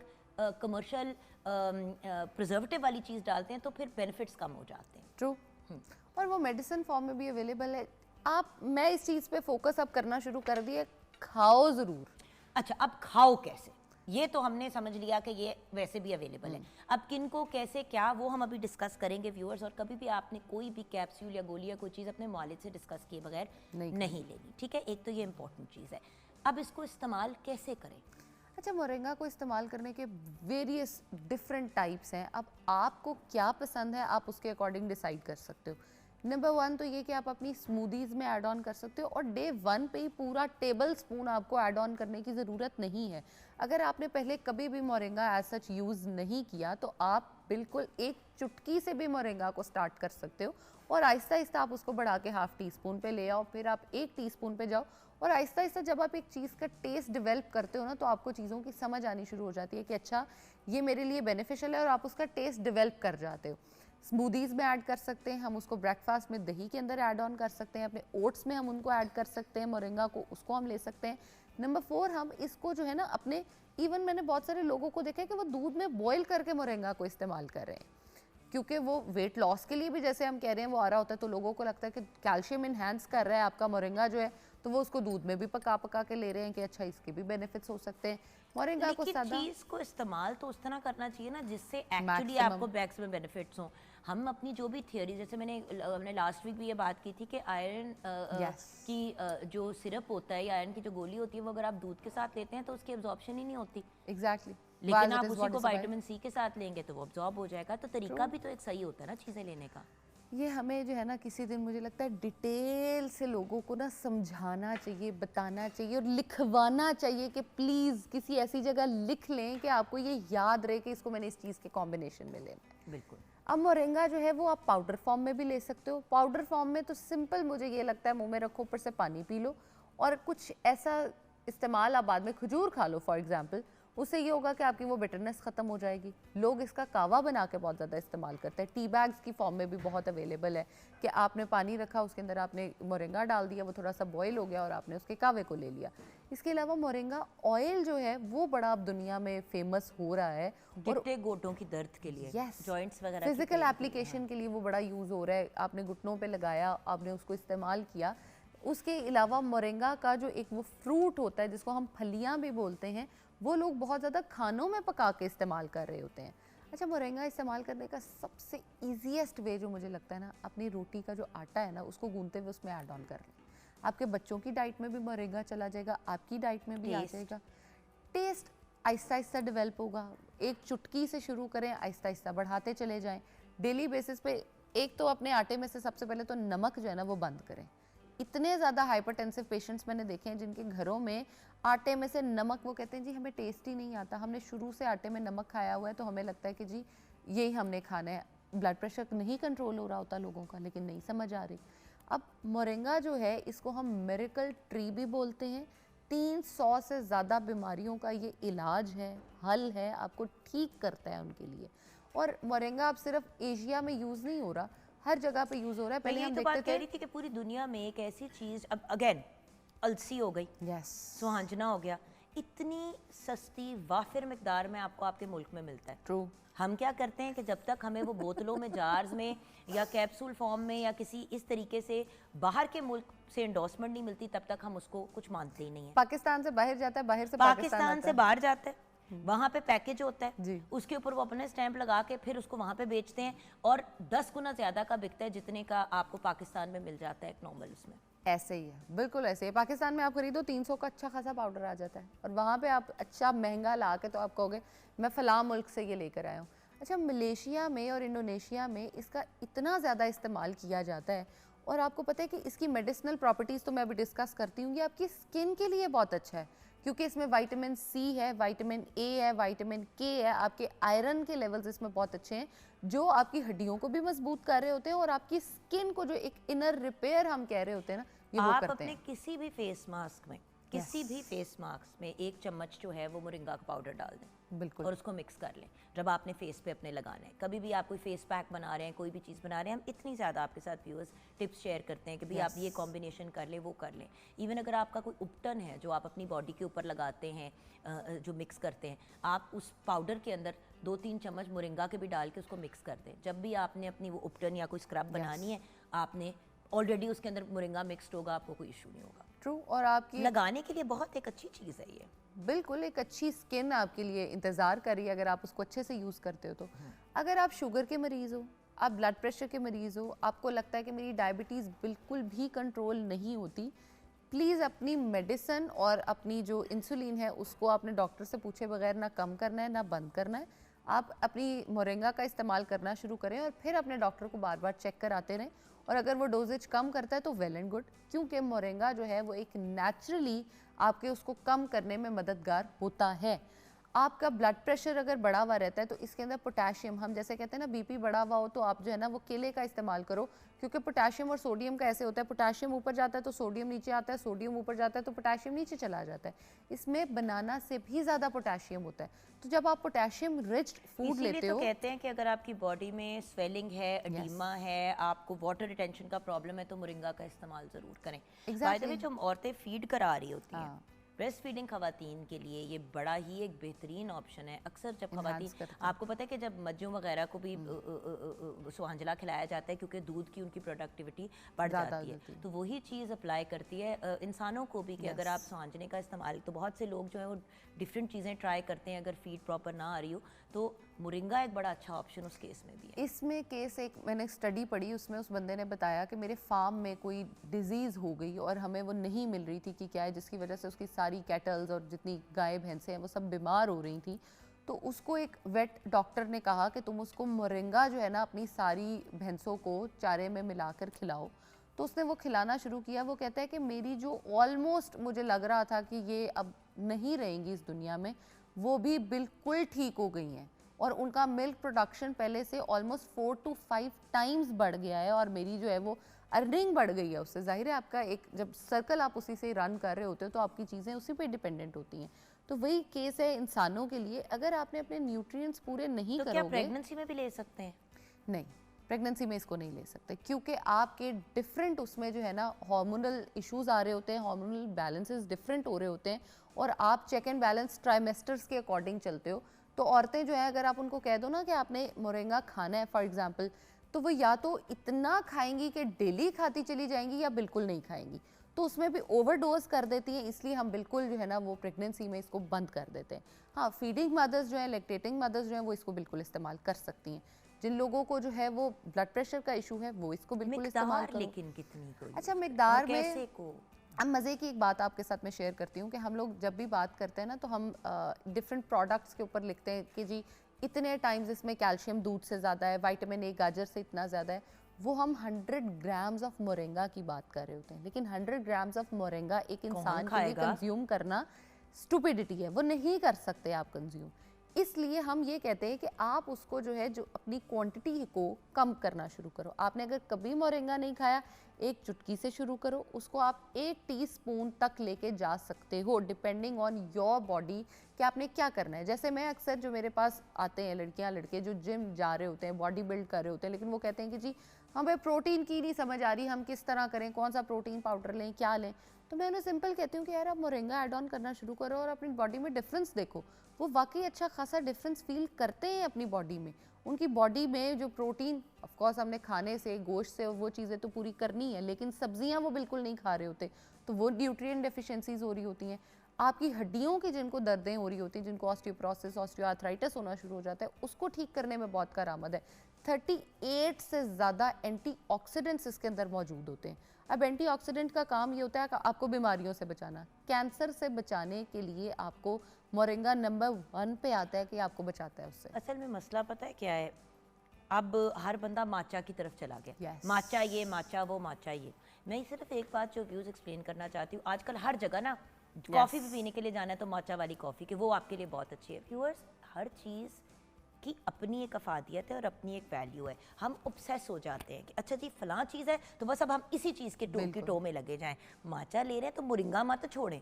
कमर्शियल प्रिजर्वेटिव वाली चीज़ डालते हैं तो फिर बेनिफिट्स कम हो जाते हैं। ट्रू। और वो मेडिसिन फॉर्म में भी अवेलेबल है। आप, मैं इस चीज़ पे फोकस अब करना शुरू कर दिया, खाओ ज़रूर। अच्छा, अब खाओ कैसे, ये तो हमने समझ लिया कि ये वैसे भी अवेलेबल है। अब किन को कैसे क्या वो हम अभी डिस्कस करेंगे व्यूअर्स। और कभी भी आपने कोई भी कैप्सूल या गोली या कोई चीज़ अपने मालिक से डिस्कस किए बगैर नहीं लेनी, ठीक है। एक तो ये इंपॉर्टेंट चीज़ है। अब इसको इस्तेमाल कैसे करें? अच्छा, मोरिंगा को इस्तेमाल करने के वेरियस डिफरेंट टाइप्स हैं। अब आपको क्या पसंद है आप उसके अकॉर्डिंग डिसाइड कर सकते हो। नंबर 1 तो ये कि आप अपनी स्मूदीज़ में ऐड ऑन कर सकते हो, और डे 1 पे ही पूरा टेबल स्पून आपको ऐड ऑन करने की ज़रूरत नहीं है। अगर आपने पहले कभी भी मोरिंगा एज सच यूज़ नहीं किया तो आप बिल्कुल एक चुटकी से भी मोरिंगा को स्टार्ट कर सकते हो, और आहिस्ता आहिस्ता आप उसको बढ़ा के ½ टीस्पून पे ले आओ, फिर आप 1 टीस्पून पे जाओ, और आहिस्ता आहिस्ता जब आप एक चीज़ का टेस्ट डेवलप करते हो ना तो आपको चीज़ों की समझ आनी शुरू हो जाती है कि अच्छा ये मेरे लिए बेनिफिशियल है, और आप उसका टेस्ट डेवलप कर जाते हो। स्मूदीज़ में ऐड कर सकते हैं हम उसको, ब्रेकफास्ट में दही के अंदर ऐड ऑन कर सकते हैं, अपने ओट्स में हम उनको ऐड कर सकते हैं मोरिंगा को, उसको हम ले सकते हैं। नंबर 4 हम इसको जो है ना अपने, इवन मैंने बहुत सारे लोगों को देखा है कि वो दूध में बॉईल करके मोरिंगा को इस्तेमाल कर रहे हैं, क्योंकि वो वेट लॉस के लिए भी जैसे हम कह रहे हैं वो आ रहा होता है, तो लोगों को लगता है कि कैल्शियम इन्हांस कर रहा है आपका मोरिंगा जो है, तो वो उसको दूध में भी पका पका के ले रहे हैं कि अच्छा इसके भी बेनिफिट्स हो सकते हैं। मोरिंगा को लेकिन सादा चीज़ को इस्तेमाल तो उस तरह करना चाहिए ना जिससे एक्चुअली Maximum. आपको मैक्सिमम बेनिफिट्स हों। हम अपनी जो भी थियोरी, जैसे हमने लास्ट वीक भी ये बात की थी कि आयरन Yes. की जो सिरप होता है या आयरन की जो गोली होती है वो अगर आप दूध के साथ लेते हैं तो उसकी एब्जॉर्प्शन ही नहीं होती, एग्जैक्टली, लेकिन आप उसी को विटामिन सी के साथ लेंगे तो वो अब्जॉर्ब हो जाएगा। तो तरीका भी तो एक सही होता है ना चीज़ें लेने का। ये हमें जो है ना किसी दिन मुझे लगता है डिटेल से लोगों को ना समझाना चाहिए, बताना चाहिए और लिखवाना चाहिए कि प्लीज़ किसी ऐसी जगह लिख लें कि आपको ये याद रहे कि इसको मैंने इस चीज़ के कॉम्बिनेशन में लेना है। बिल्कुल। अब मोरिंगा जो है वो आप पाउडर फॉर्म में भी ले सकते हो। पाउडर फॉर्म में तो सिंपल मुझे ये लगता है मुंह में रखो, ऊपर से पानी पी लो, और कुछ ऐसा इस्तेमाल आप बाद में खजूर खा लो फॉर एग्जांपल, उससे ये होगा कि आपकी वो बिटरनेस ख़त्म हो जाएगी। लोग इसका कावा बना के बहुत ज़्यादा इस्तेमाल करते हैं, टी बैग्स की फॉर्म में भी बहुत अवेलेबल है कि आपने पानी रखा, उसके अंदर आपने मोरिंगा डाल दिया, वो थोड़ा सा बॉयल हो गया और आपने उसके कावे को ले लिया। इसके अलावा मोरिंगा ऑयल जो है वो बड़ा अब दुनिया में फेमस हो रहा है, और गिट्टे गोटों की दर्द के लिए, Yes. जॉइंट्स वगैरह की फिजिकल पेन के लिए, एप्लीकेशन के लिए वो बड़ा यूज़ हो रहा है। आपने घुटनों पे लगाया, आपने उसको इस्तेमाल किया। उसके अलावा मोरिंगा का जो एक वो फ्रूट होता है जिसको हम फलियां भी बोलते हैं, वो लोग बहुत ज़्यादा खानों में पका के इस्तेमाल कर रहे होते हैं। अच्छा, मोरिंगा इस्तेमाल करने का सबसे ईजीएस्ट वे जो मुझे लगता है ना, अपनी रोटी का जो आटा है ना उसको गूंदते हुए उसमें ऐड ऑन कर लें। आपके बच्चों की डाइट में भी मोरिंगा चला जाएगा, आपकी डाइट में भी आ Taste. जाएगा। टेस्ट आहिस्ता आहिस्ता डेवलप होगा। एक चुटकी से शुरू करें, आहिस्ता आहिस्ता बढ़ाते चले जाएं। डेली बेसिस पे एक तो अपने आटे में से सबसे पहले तो नमक जो है ना वो बंद करें। इतने ज़्यादा हाइपरटेंसिव पेशेंट्स मैंने देखे हैं जिनके घरों में आटे में से नमक, वो कहते हैं जी हमें टेस्ट ही नहीं आता, हमने शुरू से आटे में नमक खाया हुआ है तो हमें लगता है कि जी यही हमने खाना है। ब्लड प्रेशर नहीं कंट्रोल हो रहा होता लोगों का, लेकिन नहीं समझ आ रही। अब मोरिंगा जो है इसको हम मिरेकल ट्री भी बोलते हैं। 300 से ज़्यादा बीमारियों का ये इलाज है, हल है, आपको ठीक करता है उनके लिए। और मोरिंगा अब सिर्फ एशिया में यूज़ नहीं हो रहा, हर जगह पे यूज़ हो रहा है। मैं पहले ये हम तो बात देखते कह थे रही थी कि पूरी दुनिया में एक ऐसी चीज़, अब अगेन अलसी हो गई, यस, सुहांजना हो गया, इतनी सस्ती वाफिर मिकदार में आपको आपके मुल्क में मिलता है। ट्रू। हम क्या करते हैं कि जब तक हमें वो बोतलों में, जार्स में या कैप्सूल फॉर्म में या किसी इस तरीके से बाहर के मुल्क से एंडोर्समेंट नहीं मिलती, तब तक हम उसको कुछ मानते ही नहीं है। पाकिस्तान से बाहर जाता है, बाहर से पाकिस्तान से बाहर जाता है, वहाँ पे पैकेज होता है जी। उसके ऊपर वो अपने स्टैंप लगा के फिर उसको वहाँ पे बेचते हैं और 10 गुना ज़्यादा का बिकता है जितने का आपको पाकिस्तान में मिल जाता है एक नॉर्मल उसमें। ऐसे ही है, बिल्कुल ऐसे ही। पाकिस्तान में आप खरीदो 300 का अच्छा खासा पाउडर आ जाता है और वहाँ पे आप अच्छा महंगा ला के तो आप कहोगे मैं फ़लाँ मुल्क से ये लेकर आया हूँ। अच्छा, मलेशिया में और इंडोनेशिया में इसका इतना ज़्यादा इस्तेमाल किया जाता है और आपको पता है कि इसकी मेडिसिनल प्रॉपर्टीज़ तो मैं अभी डिस्कस करती हूँ, ये आपकी स्किन के लिए बहुत अच्छा है क्योंकि इसमें विटामिन सी है, विटामिन ए है, विटामिन के है, आपके आयरन के लेवल्स इसमें बहुत अच्छे हैं जो आपकी हड्डियों को भी मजबूत कर रहे होते हैं और आपकी स्किन को जो एक इनर रिपेयर हम कह रहे होते हैं ना, ये वो आप करते अपने हैं। किसी भी फेस मास्क में, किसी भी फेस मास्क में 1 चम्मच जो है वो मोरिंगा का पाउडर डाल दें बिल्कुल। और उसको मिक्स कर लें जब आपने फेस पे अपने लगाना है। कभी भी आप कोई फेस पैक बना रहे हैं, कोई भी चीज़ बना रहे हैं, हम इतनी ज़्यादा आपके साथ व्यूअर्स टिप्स शेयर करते हैं कि भाई आप ये कॉम्बिनेशन कर लें, वो कर लें। इवन अगर आपका कोई उपटन है जो आप अपनी बॉडी के ऊपर लगाते हैं, जो मिक्स करते हैं, आप उस पाउडर के अंदर 2-3 चम्मच मोरिंगा के भी डाल के उसको मिक्स कर दें। जब भी आपने अपनी वो उपटन या कोई स्क्रब बनानी है, आपने ऑलरेडी उसके अंदर मोरिंगा मिक्सड होगा, आपको कोई इशू नहीं होगा। ट्रू। और आपकी लगाने के लिए बहुत एक अच्छी चीज़ है ये। बिल्कुल एक अच्छी स्किन आपके लिए इंतज़ार कर रही है अगर आप उसको अच्छे से यूज़ करते हो तो। अगर आप शुगर के मरीज़ हो, आप ब्लड प्रेशर के मरीज़ हो, आपको लगता है कि मेरी डायबिटीज़ बिल्कुल भी कंट्रोल नहीं होती, प्लीज़ अपनी मेडिसिन और अपनी जो इंसुलिन है उसको आपने डॉक्टर से पूछे बगैर ना कम करना है ना बंद करना है। आप अपनी मोरिंगा का इस्तेमाल करना शुरू करें और फिर अपने डॉक्टर को बार बार चेक कराते रहें और अगर वो डोजेज कम करता है तो वेल एंड गुड, क्योंकि मोरिंगा जो है वो एक नेचुरली आपके उसको कम करने में मददगार होता है। आपका ब्लड प्रेशर अगर बढ़ा हुआ रहता है तो इसके अंदर पोटेशियम, हम जैसे कहते हैं ना बीपी बढ़ा हुआ हो तो आप जो है ना वो केले का इस्तेमाल करो, क्योंकि पोटेशियम और सोडियम का ऐसे होता है, पोटेशियम ऊपर जाता है तो सोडियम नीचे आता है, सोडियम ऊपर जाता है तो पोटेशियम नीचे चला जाता है। इसमें बनाना से भी ज़्यादा पोटेशियम होता है, तो जब आप पोटेशियम रिच फूड लेते तो हो, कहते हैं कि अगर आपकी बॉडी में स्वेलिंग है, एडिमा है, आपको वाटर रिटेंशन का प्रॉब्लम है, तो मोरिंगा का इस्तेमाल ज़रूर करें। बाय द वे, जो औरतें फीड करा रही होती हैं, ब्रेस्ट फीडिंग खवातीन के लिए ये बड़ा ही एक बेहतरीन ऑप्शन है। अक्सर जब खवातीन, आपको पता है कि जब मज्जों वगैरह को भी सुहांजला खिलाया जाता है क्योंकि दूध की उनकी प्रोडक्टिविटी बढ़ जाती है, तो वही चीज़ अप्लाई करती है इंसानों को भी कि अगर आप सुहांजने का इस्तेमाल, तो बहुत से लोग जो है वो डिफरेंट चीज़ें ट्राई करते हैं अगर फीड प्रॉपर ना आ रही हो, तो मोरिंगा एक बड़ा अच्छा ऑप्शन उस केस में भी है। इसमें केस एक मैंने स्टडी पढ़ी, उसमें उस बंदे ने बताया कि मेरे फार्म में कोई डिजीज़ हो गई और हमें वो नहीं मिल रही थी कि क्या है, जिसकी वजह से उसकी सारी कैटल्स और जितनी गाय भैंसें हैं वो सब बीमार हो रही थी। तो उसको एक वेट डॉक्टर ने कहा कि तुम उसको मोरिंगा जो है ना अपनी सारी भैंसों को चारे में मिलाकर खिलाओ। तो उसने वो खिलाना शुरू किया। वो कहता है कि मेरी जो ऑलमोस्ट मुझे लग रहा था कि ये अब नहीं रहेंगी इस दुनिया में, वो भी बिल्कुल ठीक हो गई हैं और उनका मिल्क प्रोडक्शन पहले से ऑलमोस्ट 4 to 5 टाइम्स बढ़ गया है और मेरी जो है वो अर्निंग बढ़ गई है उससे। जाहिर है आपका एक जब सर्कल आप उसी से रन कर रहे होते हो तो आपकी चीज़ें उसी पे डिपेंडेंट होती हैं। तो वही केस है इंसानों के लिए, अगर आपने अपने न्यूट्रिएंट्स पूरे नहीं तो करोगे, क्या प्रेगनेंसी में भी ले सकते हैं? नहीं, प्रेगनेंसी में इसको नहीं ले सकते क्योंकि आपके डिफरेंट उसमें जो है ना हार्मोनल इश्यूज आ रहे होते हैं, हार्मोनल बैलेंसेस डिफरेंट हो रहे होते हैं और आप चेक एंड बैलेंस ट्राइमेस्टर्स के अकॉर्डिंग चलते हो। तो औरतें जो है अगर आप उनको कह दो ना कि आपने मोरिंगा खाना है फॉर एग्जांपल, तो वो या तो इतना खाएंगी कि डेली खाती चली जाएंगी या बिल्कुल नहीं खाएंगी, तो उसमें भी ओवरडोज कर देती हैं। इसलिए हम बिल्कुल जो है ना वो प्रेगनेंसी में इसको बंद कर देते हैं। हाँ, फीडिंग मदर्स जो है, लैक्टेटिंग मदर्स जो है वो इसको बिल्कुल इस्तेमाल कर सकती हैं। जिन लोगों को जो है वो ब्लड प्रेशर का इशू है वो इसको बिल्कुल इस्तेमाल करो। लेकिन कितनी कोई अच्छा, मिकदार में कैसे को अब मज़े की एक बात आपके साथ मैं शेयर करती हूँ कि हम लोग जब भी बात करते हैं ना तो हम डिफरेंट प्रोडक्ट्स के ऊपर लिखते हैं कि जी इतने टाइम्स इसमें कैल्शियम दूध से ज़्यादा है, विटामिन ए गाजर से इतना ज़्यादा है। वो हम 100 ग्राम्स ऑफ मोरिंगा की बात कर रहे होते हैं, लेकिन 100 ग्राम्स ऑफ मोरिंगा एक इंसान के लिए कंज्यूम करना स्टूपिडिटी है, वो नहीं कर सकते आप कंज्यूम। इसलिए हम ये कहते हैं कि आप उसको जो है जो अपनी क्वांटिटी को कम करना शुरू करो। आपने अगर कभी मोरिंगा नहीं खाया, एक चुटकी से शुरू करो, उसको आप 1 टीस्पून तक लेके जा सकते हो डिपेंडिंग ऑन योर बॉडी कि आपने क्या करना है। जैसे मैं अक्सर जो मेरे पास आते हैं लड़कियां लड़के जो जिम जा रहे होते हैं, बॉडी बिल्ड कर रहे होते हैं, लेकिन वो कहते हैं कि जी हमें प्रोटीन की नहीं समझ आ रही, हम किस तरह करें, कौन सा प्रोटीन पाउडर लें, क्या लें। तो मैं उन्हें सिंपल कहती हूँ कि यार आप मोरिंगा ऐड ऑन करना शुरू करो और अपनी बॉडी में डिफरेंस देखो। वो वाकई अच्छा खासा डिफरेंस फील करते हैं अपनी बॉडी में। उनकी बॉडी में जो प्रोटीन, ऑफ कोर्स हमने खाने से, गोश्त से वो चीज़ें तो पूरी करनी है, लेकिन सब्जियां वो बिल्कुल नहीं खा रहे होते, तो वो न्यूट्रिएंट डेफिशिएंसीज हो रही होती हैं। आपकी हड्डियों की जिनको दर्दें हो रही होती हैं, जिनको ऑस्टियोपोरोसिस, ऑस्टियोआर्थराइटिस होना शुरू हो जाता है, उसको ठीक करने में बहुत कारआमद है। 38 से ज़्यादा एंटीऑक्सीडेंट्स इसके अंदर मौजूद होते हैं। अब एंटीऑक्सीडेंट का काम ये होता है कि आपको बीमारियों से बचाना। कैंसर से बचाने के लिए आपको मोरिंगा नंबर 1 पे आता है कि आपको बचाता है उससे। असल में मसला पता है क्या है, अब हर बंदा माचा की तरफ चला गया। Yes. माचा ये, माचा वो, माचा ये। मैं सिर्फ एक बात जो व्यूज़ एक्सप्लेन करना चाहती हूँ, आजकल हर जगह ना कॉफ़ी भी पीने के लिए जाना है तो माचा वाली कॉफ़ी कि वो आपके लिए बहुत अच्छी है। व्यूअर्स, हर चीज़ की अपनी एक अफादियत है और अपनी एक वैल्यू है। हम ऑब्सेस हो जाते हैं कि अच्छा जी फलां चीज़ है तो बस अब हम इसी चीज़ के टो की टो में लगे जाएं। माचा ले रहे हैं तो मोरिंगा मत छोड़ें,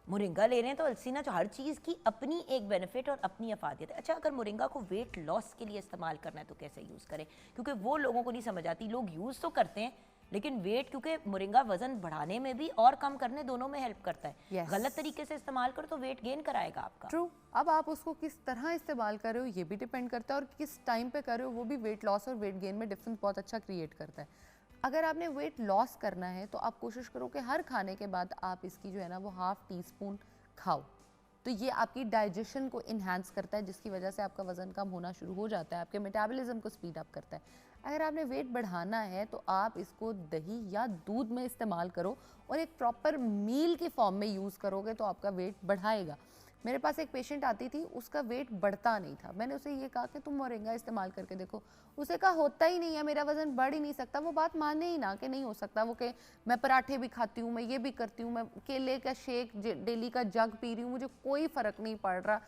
मोरिंगा ले रहे हैं तो अलसीना, हर चीज़ की अपनी एक बेनिफिट और अपनी अफादियत है। अच्छा, अगर मोरिंगा को वेट लॉस के लिए इस्तेमाल करना है तो कैसे यूज़ करें, क्योंकि वो लोगों को नहीं समझ आती। लोग यूज़ तो करते हैं लेकिन वेट, क्योंकि मोरिंगा वजन बढ़ाने में भी और कम करने दोनों में हेल्प करता है। Yes. गलत तरीके से इस्तेमाल करो तो वेट गेन कराएगा आपका। ट्रू। अब आप उसको किस तरह इस्तेमाल कर रहे हो ये भी डिपेंड करता है, और किस टाइम पे कर रहे हो वो भी वेट लॉस और वेट गेन में डिफरेंस बहुत अच्छा क्रिएट करता है। अगर आपने वेट लॉस करना है तो आप कोशिश करो कि हर खाने के बाद आप इसकी जो है ना वो ½ टीस्पून खाओ, तो ये आपकी डाइजेशन को इन्हांस करता है, जिसकी वजह से आपका वज़न कम होना शुरू हो जाता है, आपके मेटाबॉलिज्म को स्पीड अप करता है। अगर आपने वेट बढ़ाना है तो आप इसको दही या दूध में इस्तेमाल करो और एक प्रॉपर मील की फॉर्म में यूज़ करोगे तो आपका वेट बढ़ाएगा। मेरे पास एक पेशेंट आती थी, उसका वेट बढ़ता नहीं था। मैंने उसे ये कहा कि तुम मोरिंगा इस्तेमाल करके देखो। उसे कहा होता ही नहीं है, मेरा वजन बढ़ ही नहीं सकता। वो बात माने ही ना कि नहीं हो सकता। वो कि मैं पराठे भी खाती हूँ, मैं ये भी करती हूँ, मैं केले का शेक डेली का जग पी रही हूँ, मुझे कोई फ़र्क नहीं पड़ रहा।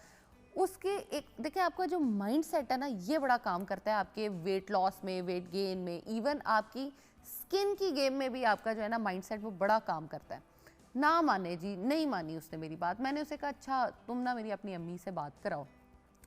उसके एक देखिए, आपका जो माइंड सेट है ना, ये बड़ा काम करता है आपके वेट लॉस में, वेट गेन में, इवन आपकी स्किन की गेम में भी आपका जो है ना माइंड सेट वो बड़ा काम करता है। ना माने जी, नहीं मानी उसने मेरी बात। मैंने उसे कहा अच्छा तुम ना मेरी अपनी अम्मी से बात कराओ।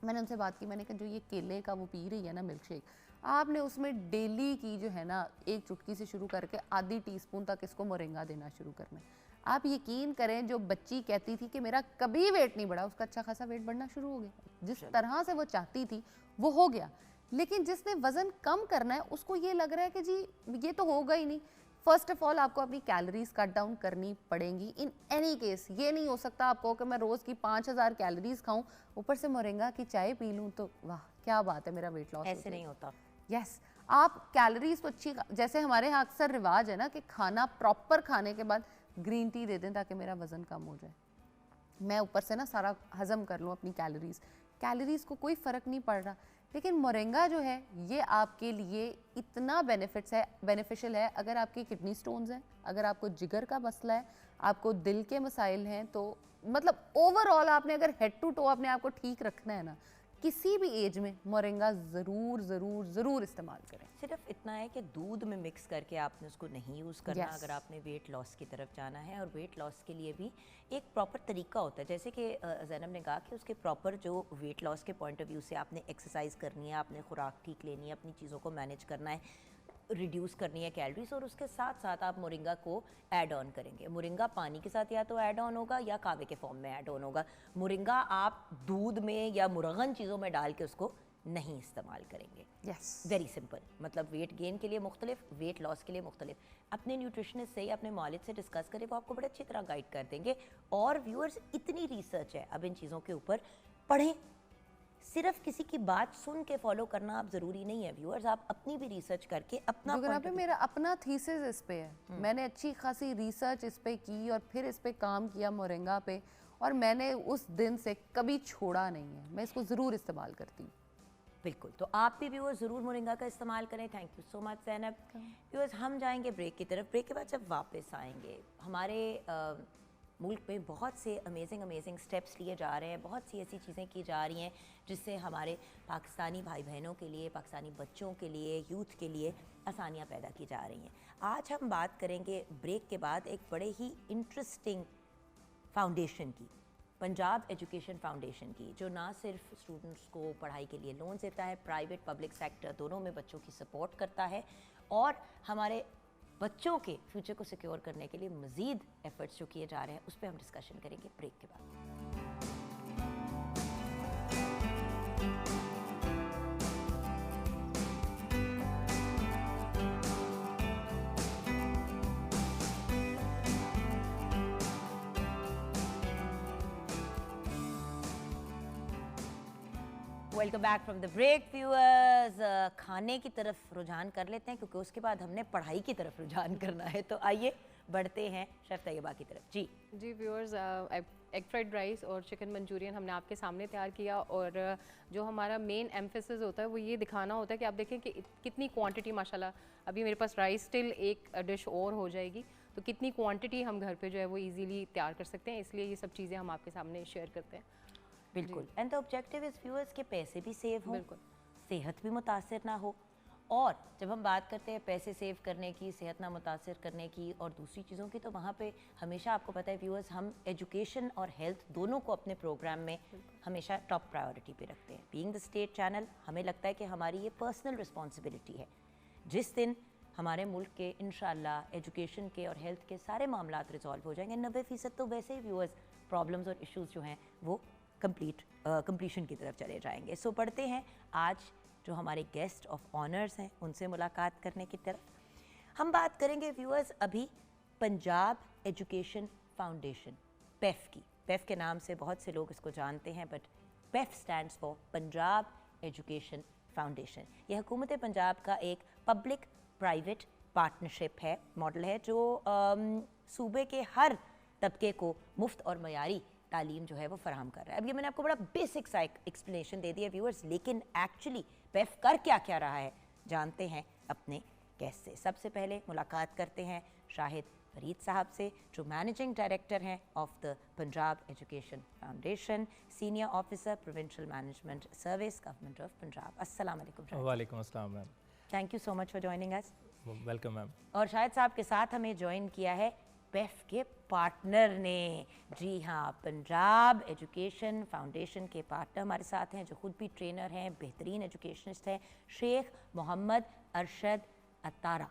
मैंने उनसे बात की, मैंने कहा जो ये केले का वो पी रही है ना मिल्क शेक, आपने उसमें डेली की जो है ना एक चुटकी से शुरू करके ½ टीस्पून तक इसको मोरिंगा देना शुरू करना है। आप यकीन करें, जो बच्ची कहती थी कि मेरा कभी वेट नहीं बढ़ा, उसका अच्छा खासा वेट बढ़ना शुरू हो गया। जिस तरह से वो चाहती थी वो हो गया। लेकिन जिसने वज़न कम करना है उसको ये लग रहा है कि जी ये तो होगा ही नहीं। फर्स्ट ऑफ ऑल आपको अपनी कैलोरीज कट डाउन करनी पड़ेंगी इन एनी केस। ये नहीं हो सकता आपको कि मैं रोज़ की 5000 कैलोरीज खाऊं, ऊपर से मोरिंगा की चाय पी लूं तो वाह क्या बात है, मेरा वेट लॉस ऐसे नहीं होता। यस, आप कैलोरीज तो अच्छी, जैसे हमारे यहाँ अक्सर रिवाज है ना कि खाना प्रॉपर खाने के बाद ग्रीन टी दे दें ताकि मेरा वज़न कम हो जाए, मैं ऊपर से ना सारा हजम कर लूँ अपनी कैलोरीज को कोई फ़र्क नहीं पड़ रहा। लेकिन मोरिंगा जो है ये आपके लिए इतना बेनिफिशियल है। अगर आपकी किडनी स्टोन्स हैं, अगर आपको जिगर का मसला है, आपको दिल के मसाइल हैं, तो मतलब ओवरऑल आपने अगर हेड टू टो अपने आप को ठीक रखना है ना, किसी भी एज में मोरिंगा ज़रूर ज़रूर ज़रूर इस्तेमाल करें। सिर्फ इतना है कि दूध में मिक्स करके आपने उसको नहीं यूज़ करना। Yes. अगर आपने वेट लॉस की तरफ जाना है, और वेट लॉस के लिए भी एक प्रॉपर तरीका होता है। जैसे कि ज़ैनब ने कहा कि उसके प्रॉपर जो वेट लॉस के पॉइंट ऑफ व्यू से आपने एक्सरसाइज करनी है, आपने खुराक ठीक लेनी है, अपनी चीज़ों को मैनेज करना है, रिड्यूस करनी है कैलोरीज, और उसके साथ साथ आप मोरिंगा को ऐड ऑन करेंगे। मोरिंगा पानी के साथ या तो ऐड ऑन होगा या कावे के फॉर्म में ऐड ऑन होगा। मोरिंगा आप दूध में या मुरगन चीज़ों में डाल के उसको नहीं इस्तेमाल करेंगे। Yes, very simple. मतलब वेट गेन के लिए मुख्तलिफ, वेट लॉस के लिए मुख्तलिफ। अपने न्यूट्रिशनिस्ट से, अपने मालिद से डिस्कस करें, वो आपको बड़े अच्छी तरह गाइड कर देंगे। और व्यूअर्स, इतनी रिसर्च है अब इन चीज़ों के ऊपर, पढ़ें। सिर्फ किसी की बात सुन के फॉलो करना आप ज़रूरी नहीं है व्यूअर्स, आप अपनी भी रिसर्च करके अपना पे मेरा अपना थीसिस इस पे है। मैंने अच्छी खासी रिसर्च इस पे की और फिर इस पे काम किया मोरिंगा पे, और मैंने उस दिन से कभी छोड़ा नहीं है। मैं इसको ज़रूर इस्तेमाल करती हूँ। बिल्कुल। तो आप भी व्यूअर्स ज़रूर मोरिंगा का इस्तेमाल करें। Thank you so much Zainab. Viewers, हम जाएंगे ब्रेक की तरफ। ब्रेक के बाद जब वापस आएंगे, हमारे मुल्क में बहुत से अमेजिंग स्टेप्स लिए जा रहे हैं, बहुत सी ऐसी चीज़ें की जा रही हैं जिससे हमारे पाकिस्तानी भाई बहनों के लिए, पाकिस्तानी बच्चों के लिए, यूथ के लिए आसानियाँ पैदा की जा रही हैं। आज हम बात करेंगे ब्रेक के बाद एक बड़े ही इंटरेस्टिंग फाउंडेशन की, पंजाब एजुकेशन फाउंडेशन की, जो ना सिर्फ स्टूडेंट्स को पढ़ाई के लिए लोन देता है, प्राइवेट पब्लिक सेक्टर दोनों में बच्चों की सपोर्ट करता है, और हमारे बच्चों के फ्यूचर को सिक्योर करने के लिए मज़ीद एफर्ट्स जो किए जा रहे हैं उस पर हम डिस्कशन करेंगे ब्रेक के बाद। Welcome back from the break viewers. खाने की तरफ रुझान कर लेते हैं क्योंकि उसके बाद हमने पढ़ाई की तरफ रुझान करना है, तो आइए बढ़ते हैं शेफ तैयबा की तरफ। जी व्यूअर्स, एग फ्राइड राइस और चिकन मंचूरियन हमने आपके सामने तैयार किया, और जो हमारा मेन एम्फेसिस होता है वो ये दिखाना होता है कि आप देखें कि कितनी क्वांटिटी, माशाल्लाह अभी मेरे पास राइस स्टिल एक डिश और हो जाएगी, तो कितनी क्वांटिटी हम घर पे जो है वो इजीली तैयार कर सकते हैं, इसलिए ये सब चीज़ें हम आपके सामने शेयर करते हैं। बिल्कुल। And the objective is viewers के पैसे भी सेव हों, बिल्कुल, सेहत भी मुतासर ना हो। और जब हम बात करते हैं पैसे सेव करने की, सेहत ना मुतासर करने की और दूसरी चीज़ों की, तो वहाँ पे हमेशा आपको पता है व्यूअर्स, हम एजुकेशन और हेल्थ दोनों को अपने प्रोग्राम में हमेशा टॉप प्रायोरिटी पे रखते हैं। बीइंग द स्टेट चैनल, हमें लगता है कि हमारी ये पर्सनल रिस्पॉन्सिबिलिटी है। जिस दिन हमारे मुल्क के इंशाल्लाह एजुकेशन के और हेल्थ के सारे मामलात रिजॉल्व हो जाएंगे, 90% तो वैसे ही व्यूअर्स प्रॉब्लम्स और इश्यूज जो हैं वो कंप्लीशन की तरफ चले जाएंगे। सो पढ़ते हैं आज जो हमारे गेस्ट ऑफ ऑनर्स हैं उनसे मुलाकात करने की तरफ। हम बात करेंगे व्यूअर्स अभी पंजाब एजुकेशन फाउंडेशन पेफ की। पेफ के नाम से बहुत से लोग इसको जानते हैं, but PEF stands for Punjab education foundation. यह हुकूमत पंजाब का एक पब्लिक प्राइवेट पार्टनरशिप है, मॉडल है, जो सूबे के हर तबके को मुफ्त और मयारी तालीम जो है वो फराहम कर रहा है। अब ये मैंने आपको बड़ा बेसिक सा एक्सप्लेनेशन दे दिया व्यूअर्स, लेकिन एक्चुअली पेफ कर क्या रहा है जानते हैं अपने गेस्ट से। सबसे पहले मुलाकात करते हैं शाहिद फरीद साहब से, जो मैनेजिंग डायरेक्टर हैं of the Punjab education foundation, senior officer provincial management service, government of Punjab. अस्सलाम वालेकुम। वालेकुम अस्सलाम ma'am. Thank you so much for joining us. Welcome ma'am. और शाहिद साहब के साथ हमें ज्वाइन किया है पेफ के पार्टनर ने। जी हाँ, पंजाब एजुकेशन फाउंडेशन के पार्टनर हमारे साथ हैं, जो खुद भी ट्रेनर हैं, बेहतरीन एजुकेशनिस्ट हैं, शेख मोहम्मद अरशद अतारा।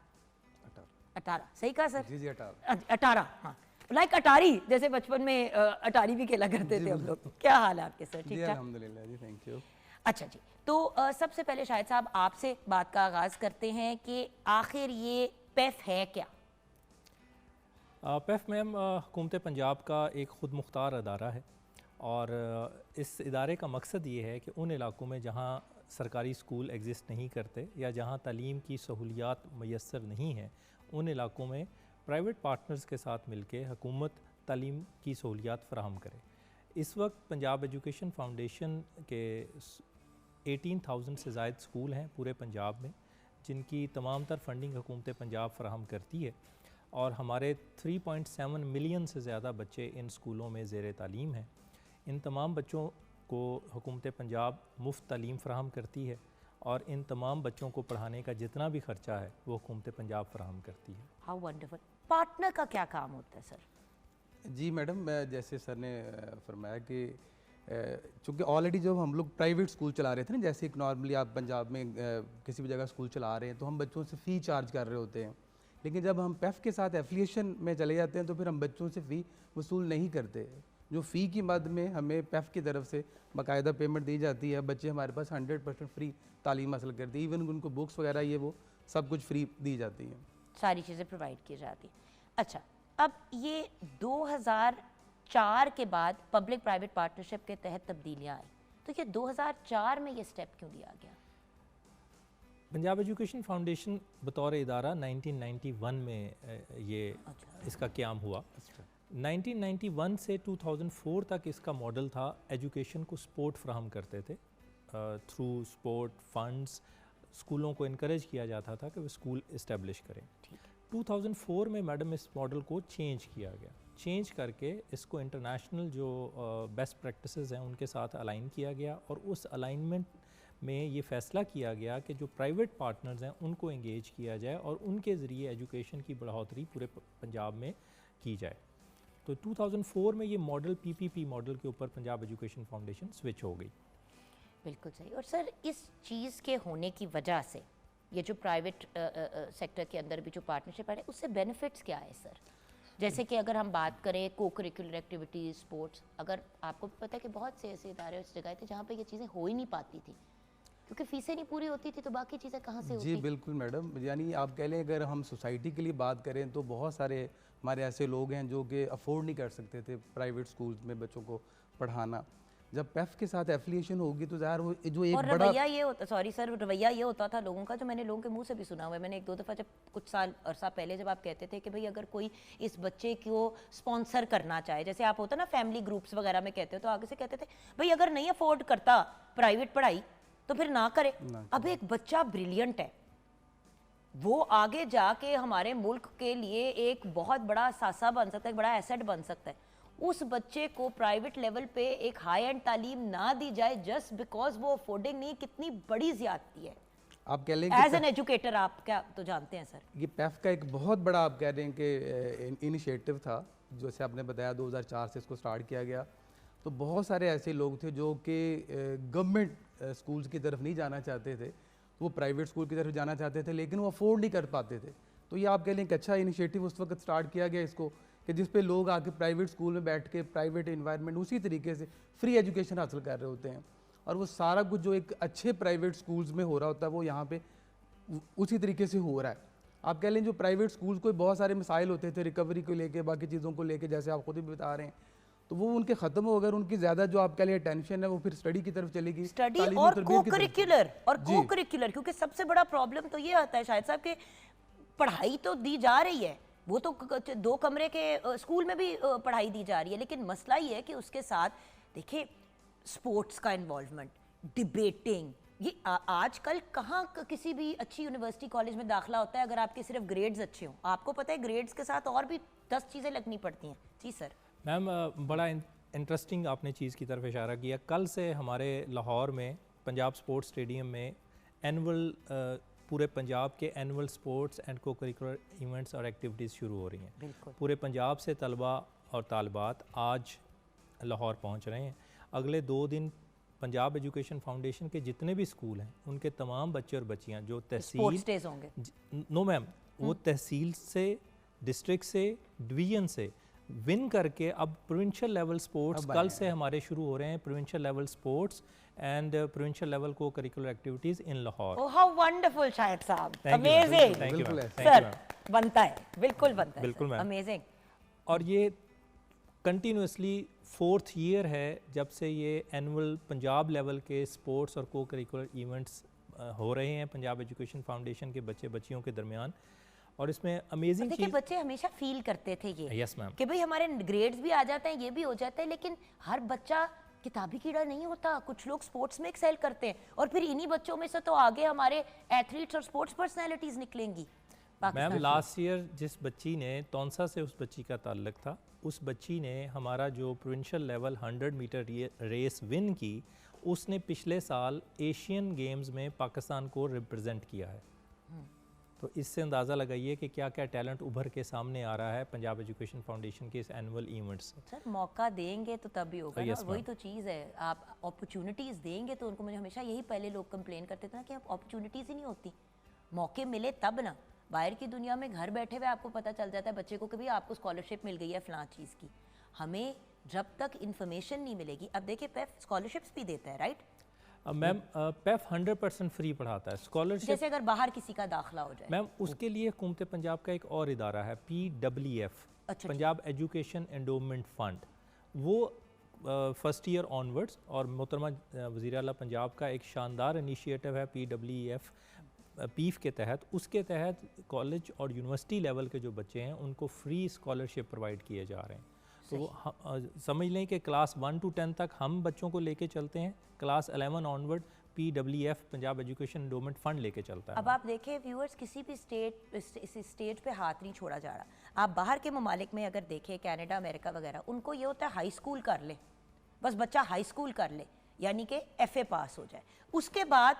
अटारा सही कहा सर? जी अटारा। अटारा, हाँ, लाइक अटारी, जैसे बचपन में अटारी भी खेला करते थे हम लोग। क्या हाल है आपके सर? ठीक ठाक? अल्हम्दुलिल्लाह जी, थैंक यू। अच्छा जी, तो सबसे पहले शाहिद साहब आपसे बात का आगाज़ करते हैं कि आखिर ये पेफ है क्या? पेफ मैम हुकूमत पंजाब का एक ख़ुद मुख्तार अदारा है, और इस इदारे का मकसद ये है कि उन इलाकों में जहाँ सरकारी स्कूल एग्जिस्ट नहीं करते या जहाँ तालीम की सहूलियात मैसर नहीं हैं, उन इलाकों में प्राइवेट पार्टनर्स के साथ मिलकर हुकूमत तालीम की सहूलियात फ़राहम करे। इस वक्त पंजाब एजुकेशन फाउंडेशन के 18,000 से ज़ायद स्कूल हैं पूरे पंजाब में, जिनकी तमाम तर फंडिंग हुकूमत पंजाब फ़राहम करती है, और हमारे 3.7 मिलियन से ज़्यादा बच्चे इन स्कूलों में ज़ेर तालीम हैं। इन तमाम बच्चों को हुकूमत पंजाब मुफ्त तालीम फ़राहम करती है, और इन तमाम बच्चों को पढ़ाने का जितना भी ख़र्चा है वो हुकूमत पंजाब फ़राहम करती है। How wonderful. पार्टनर का क्या काम होता है सर? जी मैडम, जैसे सर ने फरमाया कि चूँकि ऑलरेडी जब हम लोग प्राइवेट स्कूल चला रहे थे ना, जैसे एक नॉर्मली आप पंजाब में किसी भी जगह स्कूल चला रहे हैं तो हम बच्चों से फ़ी चार्ज कर रहे होते हैं, लेकिन जब हम पेफ के साथ एफिलिएशन में चले जाते हैं तो फिर हम बच्चों से फ़ी वसूल नहीं करते। जो फ़ी की मद में हमें पेफ की तरफ से बाकायदा पेमेंट दी जाती है, बच्चे हमारे पास 100% फ्री तालीम हासिल करते हैं, इवन उनको बुक्स वगैरह ये वो सब कुछ फ्री दी जाती हैं, सारी चीज़ें प्रोवाइड की जाती हैं। अच्छा, अब ये 2004 के बाद पब्लिक प्राइवेट पार्टनरशिप के तहत तब्दीलियाँ आई, तो ये 2004 में ये स्टेप क्यों लिया गया? पंजाब एजुकेशन फाउंडेशन बतौर इदारा 1991 में ये इसका क़याम हुआ। 1991 से 2004 तक इसका मॉडल था, एजुकेशन को सपोर्ट फ्राहम करते थे थ्रू स्पोर्ट फंड्स, स्कूलों को इनकरेज किया जाता था कि वो स्कूल इस्टेब्लिश करें। 2004 में मैडम इस मॉडल को चेंज किया गया, चेंज करके इसको इंटरनेशनल जो बेस्ट प्रैक्टिसेस हैं उनके साथ अलाइन किया गया, और उस अलाइनमेंट में ये फ़ैसला किया गया कि जो प्राइवेट पार्टनर्स हैं उनको एंगेज किया जाए और उनके ज़रिए एजुकेशन की बढ़ोतरी पूरे पंजाब में की जाए। तो 2004 में ये मॉडल PPP मॉडल के ऊपर पंजाब एजुकेशन फाउंडेशन स्विच हो गई। बिल्कुल सही। और सर, इस चीज़ के होने की वजह से ये जो प्राइवेट सेक्टर के अंदर भी जो पार्टनरशिप है उससे बेनिफिट्स क्या है सर? जैसे कि अगर हम बात करें को करिकुलर एक्टिविटीज़, स्पोर्ट्स, अगर आपको भी पता है कि बहुत से ऐसे इदारे उस जगह थे जहाँ पे ये चीज़ें हो ही नहीं पाती थी क्योंकि फीसें नहीं पूरी होती थी, तो बाकी चीज़ें कहाँ से होती? जी बिल्कुल मैडम, यानी आप कह लें अगर हम सोसाइटी के लिए बात करें तो बहुत सारे हमारे ऐसे लोग हैं जो कि अफोर्ड नहीं कर सकते थे प्राइवेट स्कूल्स में बच्चों को पढ़ाना। जब पेफ के साथ एफिलिएशन होगी तो ज़ाहिर वो जो एक और बड़ा रवैया ये होता, सॉरी सर, रवैया ये होता था लोगों का, जो मैंने लोगों के मुंह से भी सुना हुआ है। मैंने 1-2 दफ़ा, जब कुछ साल अरसा पहले जब आप कहते थे कि भाई अगर कोई इस बच्चे को स्पॉन्सर करना चाहे, जैसे आप होता ना फैमिली ग्रुप्स वगैरह में कहते हो, तो आगे से कहते थे भाई अगर नहीं अफोर्ड करता प्राइवेट पढ़ाई तो फिर ना करे। अब एक बच्चा ब्रिलियंट है, वो आगे जाके हमारे मुल्क के लिए एक बहुत बड़ा सासा बन सकता है, एक बड़ा एसेट बन सकता है। उस बच्चे को प्राइवेट लेवल पे एक हाई एंड तालीम ना दी जाए जस्ट बिकॉज वो अफोर्डिंग नहीं, कितनी बड़ी ज्यादती है। आप कह लें एज एन एजुकेटर आप क्या तो जानते हैं सर? ये पेफ का एक बहुत बड़ा आप कह रहे हैं कि इनिशिएटिव था, जैसे आपने बताया 2004 से इसको स्टार्ट किया गया। तो बहुत सारे ऐसे लोग थे जो कि गवर्नमेंट स्कूल्स की तरफ नहीं जाना चाहते थे, वो प्राइवेट स्कूल की तरफ जाना चाहते थे, लेकिन वो अफोर्ड नहीं कर पाते थे। तो ये आप कह लें कि अच्छा इनिशिएटिव उस वक्त स्टार्ट किया गया इसको, कि जिस पे लोग आके प्राइवेट स्कूल में बैठ के प्राइवेट इन्वायरमेंट उसी तरीके से फ्री एजुकेशन हासिल कर रहे होते हैं, और वो सारा कुछ जो एक अच्छे प्राइवेट स्कूल्स में हो रहा होता है वो यहाँ पे उसी तरीके से हो रहा है। आप कह लें जो प्राइवेट स्कूल्स को बहुत सारे मसाइल होते थे रिकवरी को लेके, बाकी चीज़ों को लेके, जैसे आप खुद भी बता रहे हैं, तो वो उनके ख़त्म हो, अगर उनकी ज़्यादा जो आप कह लें टेंशन है वो फिर स्टडी की तरफ चलेगी, स्टडी तालीम और तरबियत की तरफ। को करिकुलर, क्योंकि सबसे बड़ा प्रॉब्लम तो ये आता है शायद साहब कि पढ़ाई तो दी जा रही है, वो तो 2 कमरे के स्कूल में भी पढ़ाई दी जा रही है, लेकिन मसला ये है कि उसके साथ देखिए स्पोर्ट्स का इन्वॉल्वमेंट, डिबेटिंग, ये आजकल कहाँ किसी भी अच्छी यूनिवर्सिटी कॉलेज में दाखिला होता है अगर आपके सिर्फ ग्रेड्स अच्छे हों? आपको पता है ग्रेड्स के साथ और भी 10 चीज़ें लगनी पड़ती हैं। जी सर। मैम बड़ा इंटरेस्टिंग आपने चीज़ की तरफ इशारा किया। कल से हमारे लाहौर में पंजाब स्पोर्ट्स स्टेडियम में एनुअल पूरे पंजाब के एनुअल स्पोर्ट्स एंड को करिकुलर इवेंट्स और एक्टिविटीज़ शुरू हो रही हैं। पूरे पंजाब से तलबा और तालबात आज लाहौर पहुंच रहे हैं। अगले 2 दिन पंजाब एजुकेशन फाउंडेशन के जितने भी स्कूल हैं उनके तमाम बच्चे और बच्चियां जो तहसील होंगे, नो मैम, वो तहसील से, डिस्ट्रिक्ट से, डिवीजन से विन करके अब प्रोविंशियल लेवल स्पोर्ट्स कल से हमारे शुरू हो रहे हैं। Provincial level sports and provincial level co curricular activities in Lahore. Oh how wonderful Shahid साहब, अमेजिंग। सर बनता है, बिल्कुल बनता है, बिल्कुल मैम, अमेजिंग। और ये कंटिन्यूसली 4th ईयर है जब से ये एनुअल पंजाब लेवल के स्पोर्ट्स और को करिकुलर इवेंट्स हो रहे हैं पंजाब एजुकेशन फाउंडेशन के बच्चे बच्चियों के दरमियान। और इसमें अमेजिंग देखिए बच्चे हमेशा फील करते थे ये, यस मैम, कि भाई हमारे ग्रेड्स भी आ जाते हैं, ये भी हो जाता है, लेकिन हर बच्चा किताबी कीड़ा नहीं होता। कुछ लोग स्पोर्ट्स में एक्सेल करते हैं और फिर इन्हीं बच्चों में से तो आगे हमारे एथलीट्स और स्पोर्ट्स पर्सनैलिटीज निकलेंगी। मैम लास्ट ईयर जिस बच्ची ने तौंसा से उस बच्ची का ताल्लुक था, उस बच्ची ने हमारा जो provincial level 100 metre race win की, उसने पिछले साल एशियन गेम्स में पाकिस्तान को रिप्रेजेंट किया है। तो इससे अंदाज़ा लगाइए कि क्या क्या टैलेंट उभर के सामने आ रहा है पंजाब एजुकेशन फाउंडेशन के इस एनुअल इवेंट से। सर मौका देंगे तो तभी होगा ना, yes, वही तो चीज़ है, आप अपॉर्चुनिटीज़ देंगे तो उनको। मुझे हमेशा यही पहले लोग कंप्लेन करते थे ना कि अब अपॉर्चुनिटीज़ ही नहीं होती, मौके मिले तब ना। बाहर की दुनिया में घर बैठे हुए आपको पता चल जाता है बच्चे को कि भी आपको स्कॉलरशिप मिल गई है फ़लाँ चीज़ की। हमें जब तक इन्फॉर्मेशन नहीं मिलेगी, अब देखिए पेफ स्कॉलरशिप्स भी देता है, राइट मैम? पेफ 100% फ्री पढ़ाता है। स्कॉलरशिप जैसे अगर बाहर किसी का दाखिला हो जाए मैम, उसके लिए हुकूमत पंजाब का एक और इदारा है PWF, अच्छा, पंजाब एजुकेशन एंडोमेंट फंड। वो 1st ईयर ऑनवर्ड्स, और मोहतरमा वज़ीर आला पंजाब का एक शानदार इनिशिएटिव है PWF पीफ के तहत। उसके तहत कॉलेज और यूनिवर्सिटी लेवल के जो बच्चे हैं उनको फ्री स्कॉलरशिप प्रोवाइड किए जा रहे हैं। तो वो समझ लें कि क्लास 1 to 10 तक हम बच्चों को लेके चलते हैं, class 11 onward PWF Punjab education endowment fund लेके चलता है। अब आप देखें व्यूअर्स, किसी भी स्टेट पे हाथ नहीं छोड़ा जा रहा। आप बाहर के ममालिक में अगर देखें, कनाडा, अमेरिका वगैरह, उनको ये होता है हाई स्कूल कर ले, बस बच्चा हाई स्कूल कर ले, यानी कि FA पास हो जाए, उसके बाद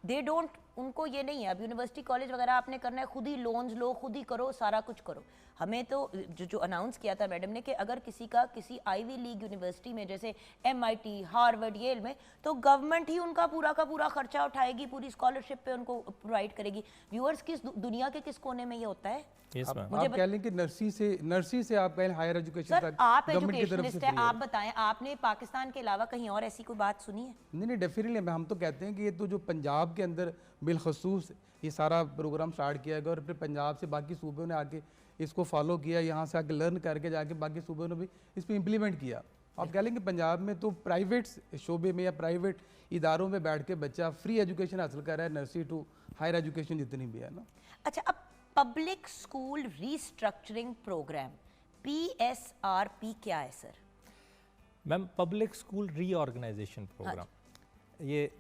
दे डोंट उनको ये नहीं है, अब यूनिवर्सिटी कॉलेज वगैरह आपने करना है खुद ही लोन्स लो, खुद ही करो, सारा कुछ करो। हमें तो जो अनाउंस किया था मैडम ने कि अगर किसी का किसी आईवी लीग यूनिवर्सिटी में जैसे MIT, हार्वर्ड, येल में, तो गवर्नमेंट ही उनका पूरा का पूरा खर्चा उठाएगी, पूरी स्कॉलरशिप पे उनको प्रोवाइड करेगी। व्यूअर्स, किस दुनिया के किस कोने में ये होता है? आप कह लें कि नर्सरी से आप कहें हायर एजुकेशन सर, आप एजुकेशनिस्ट हैं, आप बताएं, आपने पाकिस्तान के अलावा कहीं और ऐसी कोई बात सुनी है? नहीं, डेफिनेटली हम तो कहते हैं कि ये तो जो पंजाब के अंदर बिलखसूस ये सारा प्रोग्राम स्टार्ट किया गया और फिर पंजाब से बाकी सूबों ने आके इसको फॉलो किया, यहाँ से आके लर्न करके जाके बाकी सूबों ने भी इस पर इम्प्लीमेंट किया। आप कह लेंगे पंजाब में तो प्राइवेट शोबे में या प्राइवेट इदारों में बैठ के बच्चा फ्री एजुकेशन हासिल कर रहा है, नर्सरी टू हायर एजुकेशन जितनी भी है ना। अच्छा, अब public school restructuring programme PSRP क्या है sir? Ma'am, public school reorganisation programme, ये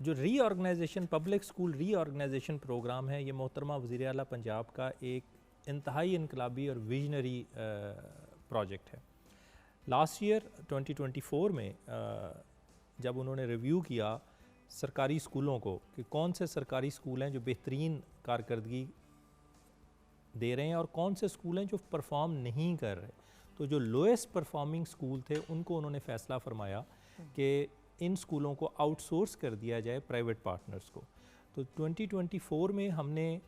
जो reorganisation public school reorganisation programme है, ये मोहतरमा वज़ीर आला पंजाब का एक इंतहाई इनकलाबी और विजनरी प्रोजेक्ट है। लास्ट ईयर 2024 में जब उन्होंने रिव्यू किया सरकारी स्कूलों को कि कौन से सरकारी स्कूल हैं जो बेहतरीन कारकर्दगी दे रहे हैं और कौन से स्कूल हैं जो परफॉर्म नहीं कर रहे, तो जो लोएस्ट परफॉर्मिंग स्कूल थे उनको उन्होंने फ़ैसला फरमाया कि इन स्कूलों को आउटसोर्स कर दिया जाए प्राइवेट पार्टनर्स को। तो 2024 में हमने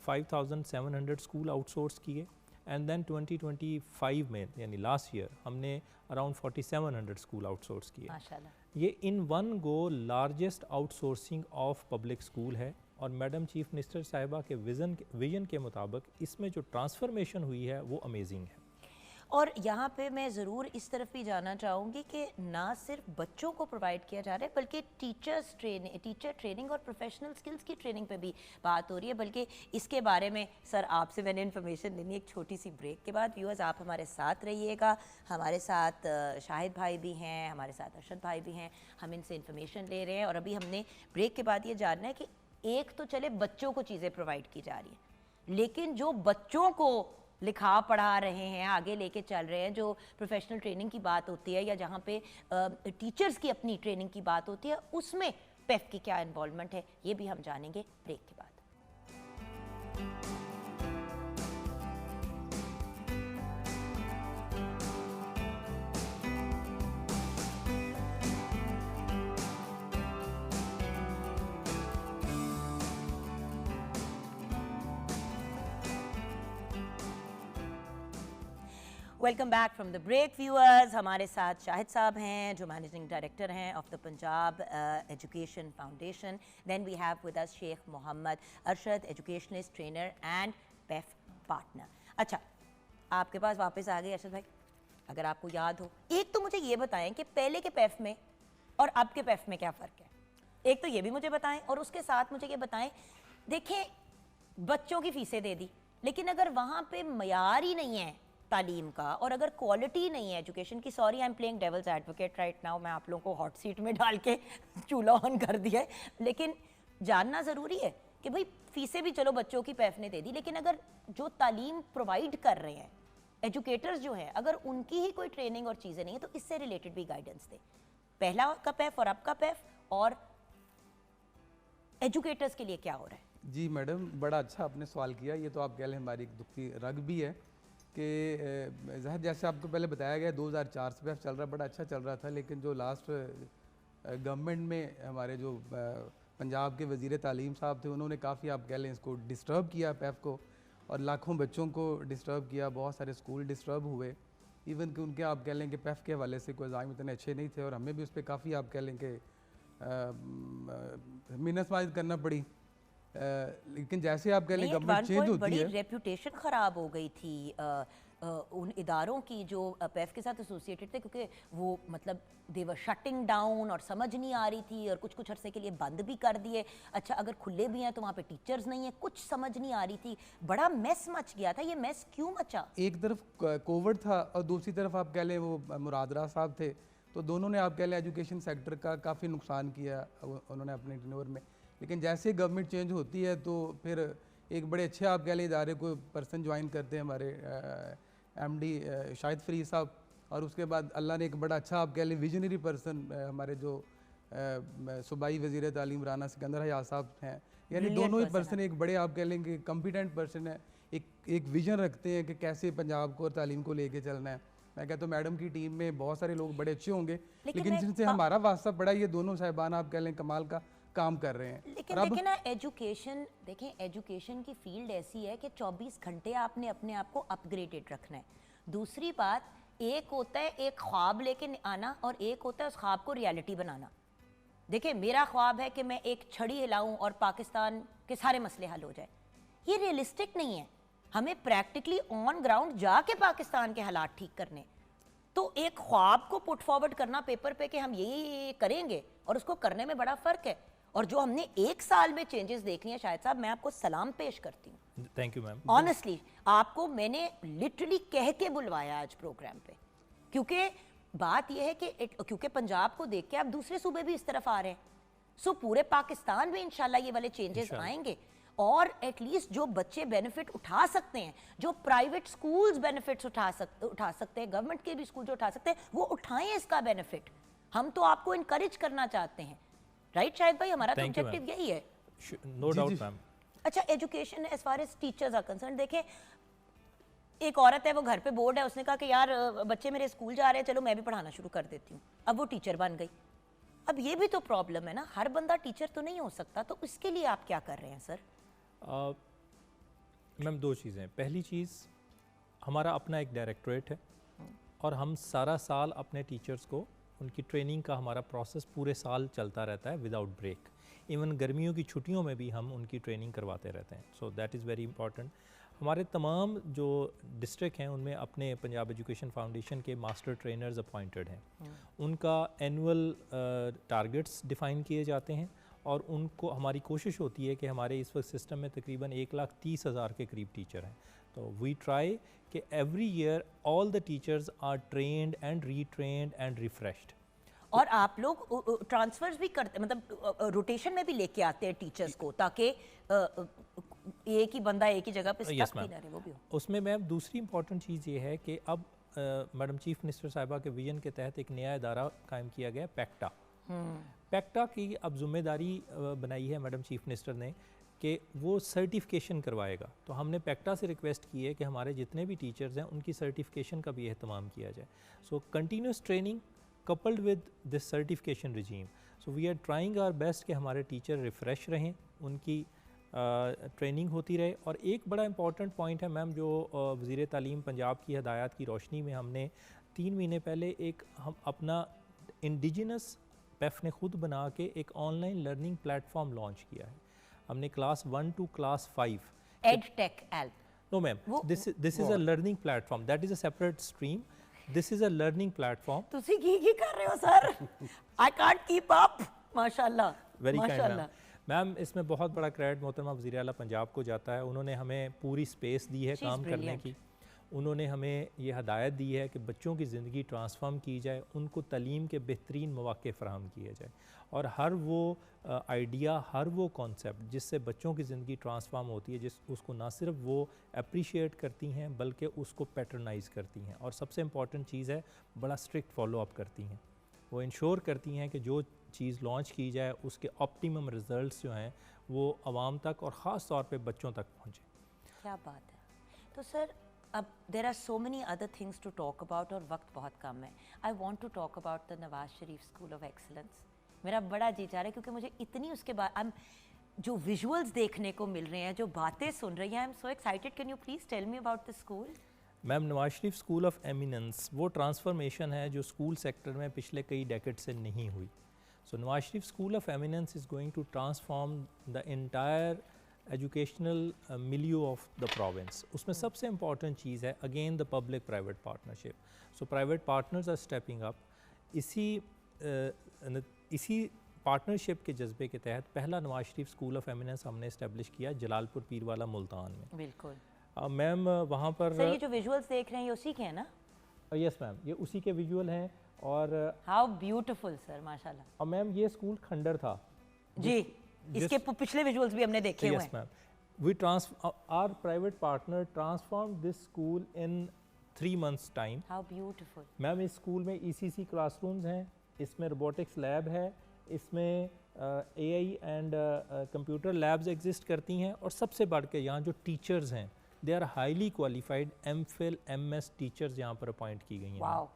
5700 स्कूल आउटसोर्स किए एंड देन 2025 में यानी लास्ट ईयर हमने अराउंड 4700 स्कूल आउटसोर्स किए। माशाल्लाह। ये in one go largest outsourcing of public school है और मैडम चीफ मिनिस्टर साहिबा के विज़न के मुताबिक इसमें जो ट्रांसफॉर्मेशन हुई है वो अमेजिंग है। और यहाँ पे मैं ज़रूर इस तरफ भी जाना चाहूँगी कि ना सिर्फ बच्चों को प्रोवाइड किया जा रहा है बल्कि टीचर ट्रेनिंग और प्रोफेशनल स्किल्स की ट्रेनिंग पे भी बात हो रही है। बल्कि इसके बारे में सर आपसे मैंने इन्फॉर्मेशन लेनी है एक छोटी सी ब्रेक के बाद। व्यूअर्स, आप हमारे साथ रहिएगा, हमारे साथ शाहिद भाई भी हैं, हमारे साथ अरशद भाई भी हैं, हम इनसे इन्फॉर्मेशन ले रहे हैं। और अभी हमने ब्रेक के बाद ये जानना है कि एक तो चले बच्चों को चीज़ें प्रोवाइड की जा रही हैं, लेकिन जो बच्चों को लिखा पढ़ा रहे हैं, आगे लेके चल रहे हैं, जो प्रोफेशनल ट्रेनिंग की बात होती है या जहाँ पे टीचर्स की अपनी ट्रेनिंग की बात होती है, उसमें पेफ की क्या इन्वॉल्वमेंट है, ये भी हम जानेंगे ब्रेक के बाद। Welcome back from the break viewers. हमारे साथ शाहिद साहब हैं जो मैनेजिंग डायरेक्टर हैं of the Punjab education foundation. Then we have with us Sheikh Mohammad Arshad, educationist, trainer and PEF partner. अच्छा, आपके पास वापस आ गए अरशद भाई, अगर आपको याद हो, एक तो मुझे ये बताएं कि पहले के पेफ में और अब के पेफ में क्या फ़र्क है, एक तो ये भी मुझे बताएं और उसके साथ मुझे ये बताएं, देखें बच्चों की फ़ीसें दे दी, लेकिन अगर वहाँ पे मयार ही नहीं है तालीम का और अगर क्वालिटी नहीं है एजुकेशन की, sorry I am playing devil's advocate right now, मैं आप लोगों को हॉट सीट में डाल के चूल्हा ऑन कर दिया है, लेकिन जानना ज़रूरी है कि भाई फीसें भी चलो बच्चों की पैफ ने दे दी, लेकिन अगर जो तालीम प्रोवाइड कर रहे हैं एजुकेटर्स जो हैं, अगर उनकी ही कोई ट्रेनिंग और चीज़ें नहीं है, तो इससे रिलेटेड भी गाइडेंस दे। पहला का पैफ और अब का पैफ और एजुकेटर्स के लिए क्या हो रहा है? जी मैडम, बड़ा अच्छा आपने सवाल किया। ये तो आप कह लें हमारी एक दुख की रग भी है कि ज़ाहिर जैसे आपको पहले बताया गया 2004 से पैफ चल रहा, बड़ा अच्छा चल रहा था, लेकिन जो लास्ट गवर्नमेंट में हमारे जो पंजाब के वज़ीर तालीम साहब थे, उन्होंने काफ़ी आप कह लें इसको डिस्टर्ब किया पैफ को, और लाखों बच्चों को डिस्टर्ब किया, बहुत सारे स्कूल डिस्टर्ब हुए, इवन कि उनके आप कह लें कि पैफ के हवाले से कोई इज़ाम इतने अच्छे नहीं थे और हमें भी उस पर काफ़ी आप कह लें कि मिन्नत माजिद करना पड़ी। लेकिन जैसे आप कह लें गवर्नमेंट चेंज होती है, रेपुटेशन ख़राब हो गई थी उन इदारों की जो पैफ के साथ एसोसिएटेड थे, क्योंकि वो मतलब दे वर शटिंग डाउन और समझ नहीं आ रही थी और कुछ कुछ अरसे के लिए बंद भी कर दिए। अच्छा, अगर खुले भी हैं तो वहाँ पे टीचर्स नहीं है, कुछ समझ नहीं आ रही थी, बड़ा मेस मच गया था। ये मेस क्यों मचा? एक तरफ कोविड था और दूसरी तरफ आप कह लें वो मुरादरा साहब थे, तो दोनों ने आप कह लें एजुकेशन सेक्टर का काफ़ी नुकसान किया उन्होंने अपने टेन्योर में। लेकिन जैसे गवर्नमेंट चेंज होती है तो फिर एक बड़े अच्छे आप कह लें इदारे को पर्सन ज्वाइन करते हैं हमारे MD शाहिद फरीद साहब, और उसके बाद अल्लाह ने एक बड़ा अच्छा आप कह लें विजनरी पर्सन हमारे जो सूबाई वज़ीर तालीम राना सिकंदर हयात साहब हैं, यानी Brilliant दोनों ही person पर्सन एक बड़े आप कह लेंगे कॉम्पिटेंट पर्सन है, एक विजन रखते हैं कि कैसे पंजाब को और तालीम को लेके चलना है। मैं कहता हूँ मैडम की टीम में बहुत सारे लोग बड़े अच्छे होंगे, लेकिन जिनसे हमारा वास्ता पड़ा ये दोनों साहिबान आप कह लें कमाल का काम कर रहे हैं। लेकिन देखें ना एजुकेशन, देखें एजुकेशन की फील्ड ऐसी है कि 24 घंटे आपने अपने आप को अपग्रेडेड रखना है। दूसरी बात, एक होता है एक ख्वाब लेके आना और एक होता है उस ख्वाब को रियलिटी बनाना। देखिए मेरा ख्वाब है कि मैं एक छड़ी हिलाऊं और पाकिस्तान के सारे मसले हल हो जाए, ये रियलिस्टिक नहीं है। हमें प्रैक्टिकली ऑन ग्राउंड जाके पाकिस्तान के हालात ठीक करने। तो एक ख्वाब को पुट फॉरवर्ड करना पेपर पे कि हम ये करेंगे और उसको करने में बड़ा फ़र्क है। और जो हमने एक साल में चेंजेस देख लिए हैं, शायद साहब मैं आपको सलाम पेश करती हूँ। Thank you ma'am. ऑनेस्टली आपको मैंने लिटरली कह के बुलवाया आज प्रोग्राम पे, क्योंकि बात यह है कि क्योंकि पंजाब को देख के आप दूसरे सूबे भी इस तरफ आ रहे हैं। सो पूरे पाकिस्तान में इंशाल्लाह ये वाले चेंजेस आएंगे और एटलीस्ट जो बच्चे बेनिफिट उठा सकते हैं, जो प्राइवेट स्कूल्स बेनिफिट्स उठा सकते हैं, गवर्नमेंट के भी स्कूल जो उठा सकते हैं, वो उठाएं इसका बेनिफिट। हम तो आपको इनकरेज करना चाहते हैं, राइट शाहिद भाई? हमारा तो ऑब्जेक्टिव यही है। No doubt ma'am. अच्छा, education as far as teachers are concern, देखें एक औरत है, वो घर पे बोर्ड है, उसने कहा कि यार बच्चे मेरे स्कूल जा रहे हैं, चलो मैं भी पढ़ाना शुरू कर देती हूँ। अब वो टीचर बन गई। अब ये भी तो प्रॉब्लम है ना, हर बंदा टीचर तो नहीं हो सकता, तो इसके लिए आप क्या कर रहे हैं सर? मैम दो चीज़ें। पहली चीज़, हमारा अपना एक डायरेक्टरेट है और हम सारा साल अपने टीचर्स को उनकी ट्रेनिंग का हमारा प्रोसेस पूरे साल चलता रहता है विदाउट ब्रेक। इवन गर्मियों की छुट्टियों में भी हम उनकी ट्रेनिंग करवाते रहते हैं। So that is very important. हमारे तमाम जो डिस्ट्रिक्ट हैं उनमें अपने पंजाब एजुकेशन फाउंडेशन के मास्टर ट्रेनर्स अपॉइंटेड हैं। उनका एनुअल टारगेट्स डिफ़ाइन किए जाते हैं और उनको, हमारी कोशिश होती है कि हमारे इस वक्त सिस्टम में तकरीबन 1,30,000 के करीब टीचर हैं। तो वी ट्राई कि every year all the teachers are trained and retrained and refreshed. और आप लोग ट्रांसफर्स भी करते, मतलब रोटेशन में भी लेके आते हैं टीचर्स को, ताकि एक ही बंदा एक ही जगह पे स्टक नहीं रहे, वो भी हो। उसमें मैम दूसरी इंपॉर्टेंट चीज़ ये है कि अब मैडम चीफ मिनिस्टर साहिबा के विजन के तहत एक नया इदारा कायम किया गया, पैक्टा। पैक्टा की अब जिम्मेदारी बनाई है मैडम चीफ मिनिस्टर ने कि वो सर्टिफिकेशन करवाएगा। तो हमने पैक्टा से रिक्वेस्ट की है कि हमारे जितने भी टीचर्स हैं उनकी सर्टिफिकेशन का भी एहतमाम किया जाए। So continuous training coupled with this certification regime. So we are trying our best कि हमारे टीचर रिफ़्रेश रहें, उनकी ट्रेनिंग होती रहे। और एक बड़ा इंपॉर्टेंट पॉइंट है मैम, जो वज़ीर तालीम पंजाब की हदायत की रोशनी में हमने 3 महीने पहले हम अपना इंडिजिनस पेफ ने खुद बना के एक ऑनलाइन लर्निंग प्लेटफॉर्म लॉन्च किया है। हमने class 1 to class 5 EdTech app. No ma'am, this is a learning platform, that is a separate stream. This is a learning platform. तुसी की कर रहे हो sir? I can't keep up. माशाल्लाह। Very kind ma'am. Ma'am इसमें बहुत बड़ा credit मोहतरमा वज़ीर आला पंजाब को जाता है। उन्होंने हमें पूरी स्पेस दी है काम करने की। उन्होंने हमें ये हदायत दी है कि बच्चों की ज़िंदगी ट्रांसफॉर्म की जाए, उनको तालीम के बेहतरीन मौक़े फ़राहम किए जाए और हर वो आइडिया, हर वो कॉन्सेप्ट जिससे बच्चों की ज़िंदगी ट्रांसफॉर्म होती है, उसको ना सिर्फ वो अप्रिशिएट करती हैं बल्कि उसको पैटर्नाइज़ करती हैं। और सबसे इम्पॉर्टेंट चीज़ है, बड़ा स्ट्रिक्ट फॉलो अप करती हैं। वो इंश्योर करती हैं कि जो चीज़ लॉन्च की जाए उसके ऑप्टिमम रिज़ल्ट्स जो हैं वो आवाम तक और ख़ास तौर पे बच्चों तक पहुँचे। क्या बात है। तो सर अब there are so many other things to talk about और वक्त बहुत कम है। I want to talk about the Nawaz Sharif school of excellence. मेरा बड़ा जी चाह रहा है क्योंकि मुझे इतनी उसके बाद जो विजुअल्स देखने को मिल रहे हैं, जो बातें सुन रही हैं, I am so excited. Can you please tell me about the school? Ma'am Nawaz Sharif school of eminence वो ट्रांसफॉर्मेशन है जो स्कूल सेक्टर में पिछले कई डेकेड से नहीं हुई। So Nawaz Sharif school of eminence is going to transform the entire educational milieu of the province. उसमें सबसे इम्पॉर्टेंट चीज़ है again the public private partnership. So private partners are stepping up. इसी पार्टनरशिप के जज्बे के तहत पहला Nawaz Sharif school of eminence हमने इस्टेब्लिश किया जलालपुर पीरवाला मुल्तान में। बिल्कुल मैम वहाँ पर सर ये जो विजुअल्स देख रहे हैं ये उसी के हैं ना? यस मैम, ये उसी के विजुअल हैं। और हाउ ब्यूटीफुल सर, माशाल्लाह। और मैम ये स्कूल खंडर था जी, इसके पिछले विजुअल्स भी हमने देखे हुए हैं। Yes ma'am, we our private partner transform this school in 3 months time. How beautiful. Ma'am इस स्कूल में ECC क्लासरूम्स हैं, इसमें रोबोटिक्स लैब है, इसमें AI and computer labs exist करती हैं, और सबसे बढ़ के यहाँ जो टीचर्स हैं they are highly qualified MPhil MS teachers यहाँ पर अपॉइंट की गई हैं। वाओ,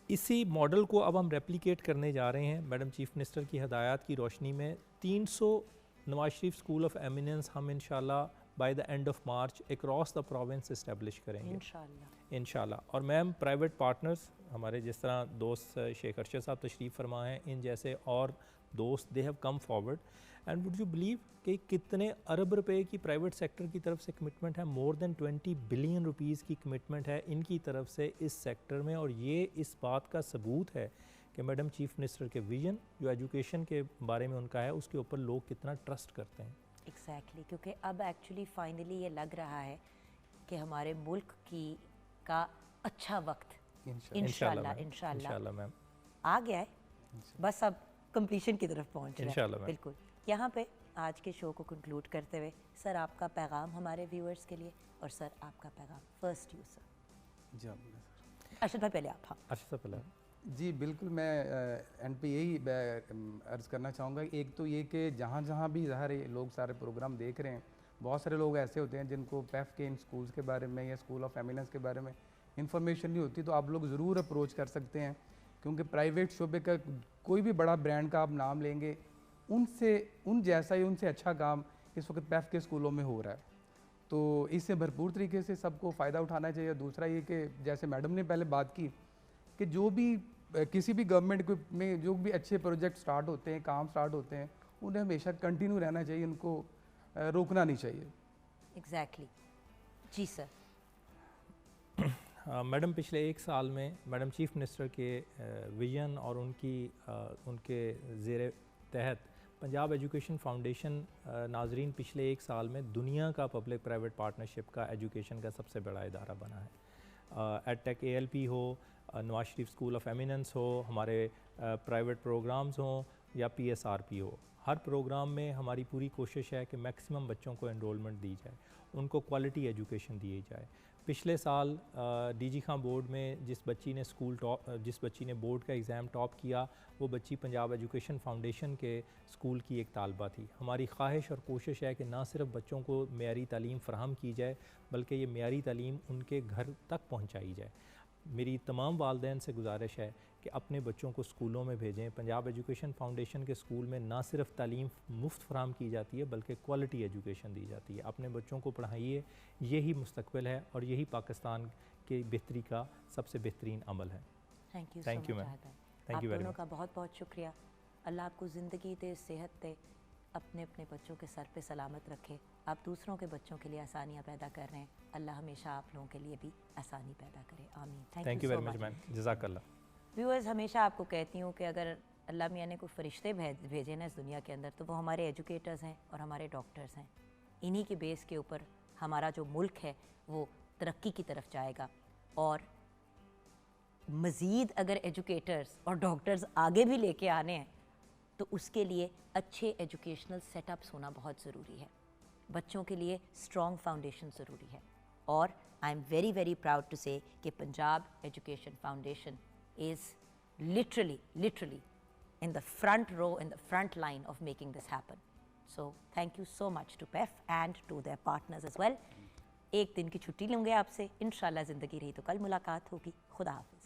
इसी मॉडल को अब हम रेप्लिकेट करने जा रहे हैं मैडम चीफ मिनिस्टर की हदायत की रोशनी में। 300 Nawaz Sharif school of eminence हम इंशाल्लाह by the end of March across the province establish करेंगे इंशाल्लाह। और मैम प्राइवेट पार्टनर्स हमारे जिस तरह दोस्त शेख अरशद साहब तशरीफ़ फरमा हैं, इन जैसे और दोस्त they have come forward, and would you believe कि कितने अरब रुपए की प्राइवेट सेक्टर की तरफ से कमिटमेंट है, मोर देन 20 बिलियन रुपीज़ की कमिटमेंट है इनकी तरफ से इस सेक्टर में। और ये इस बात का सबूत है कि मैडम चीफ मिनिस्टर के विजन जो एजुकेशन के बारे में उनका है उसके ऊपर लोग कितना ट्रस्ट करते हैं। एग्जैक्टली, क्योंकि अब एक्चुअली फाइनली ये लग रहा है कि हमारे मुल्क की का अच्छा वक्त इंशाल्लाह मैम आ गया है, बस अब कंप्लीशन की तरफ पहुंच रहा है। इंशाल्लाह मैम। बिल्कुल। यहाँ पे आज के शो को कंक्लूड करते हुए सर आपका पैगाम हमारे व्यूअर्स के लिए, और सर आपका पैगाम फर्स्ट यू सर। जी अरशद भाई पहले आप। हाँ अच्छा पहले जी बिल्कुल, मैं एंड पे यही अर्ज़ करना चाहूँगा। एक तो ये कि जहाँ जहाँ भी ज़ाहिर है लोग सारे प्रोग्राम देख रहे हैं, बहुत सारे लोग ऐसे होते हैं जिनको पैफ के इन स्कूल्स के बारे में या स्कूल ऑफ एमिनेंस के बारे में इंफॉर्मेशन नहीं होती, तो आप लोग ज़रूर अप्रोच कर सकते हैं, क्योंकि प्राइवेट शोबे का कोई भी बड़ा ब्रांड का आप नाम लेंगे, उन जैसा ही उनसे अच्छा काम इस वक्त पैफ के स्कूलों में हो रहा है। तो इससे भरपूर तरीके से सबको फ़ायदा उठाना चाहिए। दूसरा ये कि जैसे मैडम ने पहले बात की कि जो भी किसी भी गवर्नमेंट में जो भी अच्छे प्रोजेक्ट स्टार्ट होते हैं, काम स्टार्ट होते हैं, उन्हें हमेशा कंटिन्यू रहना चाहिए, उनको रोकना नहीं चाहिए। एग्जैक्टली जी सर। मैडम पिछले 1 साल में मैडम चीफ मिनिस्टर के विजन और उनके ज़ेरे तहत पंजाब एजुकेशन फाउंडेशन नाजरीन पिछले 1 साल में दुनिया का पब्लिक प्राइवेट पार्टनरशिप का एजुकेशन का सबसे बड़ा इदारा बना है। एडटेक ALP हो, Nawaz Sharif school of eminence हो, हमारे प्राइवेट प्रोग्राम्स हों या PSRP हो, हर प्रोग्राम में हमारी पूरी कोशिश है कि मैक्सिमम बच्चों को एनरोलमेंट दी जाए, उनको क्वालिटी एजुकेशन दी जाए। पिछले साल DG खां बोर्ड में जिस बच्ची ने बोर्ड का एग्ज़ाम टॉप किया, वो बच्ची पंजाब एजुकेशन फाउंडेशन के स्कूल की एक तालबा थी। हमारी ख्वाहिश और कोशिश है कि ना सिर्फ बच्चों को मेयारी तालीम फ़राहम की जाए, बल्कि ये मेयारी तालीम उनके घर तक पहुँचाई जाए। मेरी तमाम वालदैन से गुजारिश है कि अपने बच्चों को स्कूलों में भेजें। पंजाब एजुकेशन फाउंडेशन के स्कूल में ना सिर्फ तालीम मुफ्त फराहम की जाती है, बल्कि क्वालिटी एजुकेशन दी जाती है। अपने बच्चों को पढ़ाइए, यही मुस्तकबिल है और यही पाकिस्तान के बेहतरी का सबसे बेहतरीन अमल है। Thank you ma'am, thank you very much. का बहुत बहुत शुक्रिया। अल्लाह आपको ज़िंदगी दे, सेहत दे, अपने अपने बच्चों के सर पे सलामत रखे। आप दूसरों के बच्चों के लिए आसानियाँ पैदा कर रहे हैं, अल्लाह हमेशा आप लोगों के लिए भी आसानी पैदा करे। आमीन। Thank you very much ma'am, जज़ाकल्लाह। व्यूअर्स, हमेशा आपको कहती हूँ कि अगर अल्लाह मियाँ ने कोई फ़रिश्ते भेजे ना इस दुनिया के अंदर, तो वो हमारे एजुकेटर्स हैं और हमारे डॉक्टर्स हैं। इन्हीं के बेस के ऊपर हमारा जो मुल्क है वो तरक्की की तरफ जाएगा। और मज़ीद अगर एजुकेटर्स और डॉक्टर्स आगे भी लेके आने हैं, तो उसके लिए अच्छे एजुकेशनल सेटअप्स होना बहुत ज़रूरी है। बच्चों के लिए स्ट्रॉन्ग फाउंडेशन ज़रूरी है। और I am very very proud to say कि Punjab education foundation is literally in the front row, in the front line of making this happen. So thank you so much to PEF and to their partners as well. एक दिन की छुट्टी लूँगे आपसे, इंशाल्लाह ज़िंदगी रही तो कल मुलाकात होगी। खुदा हाफिज़।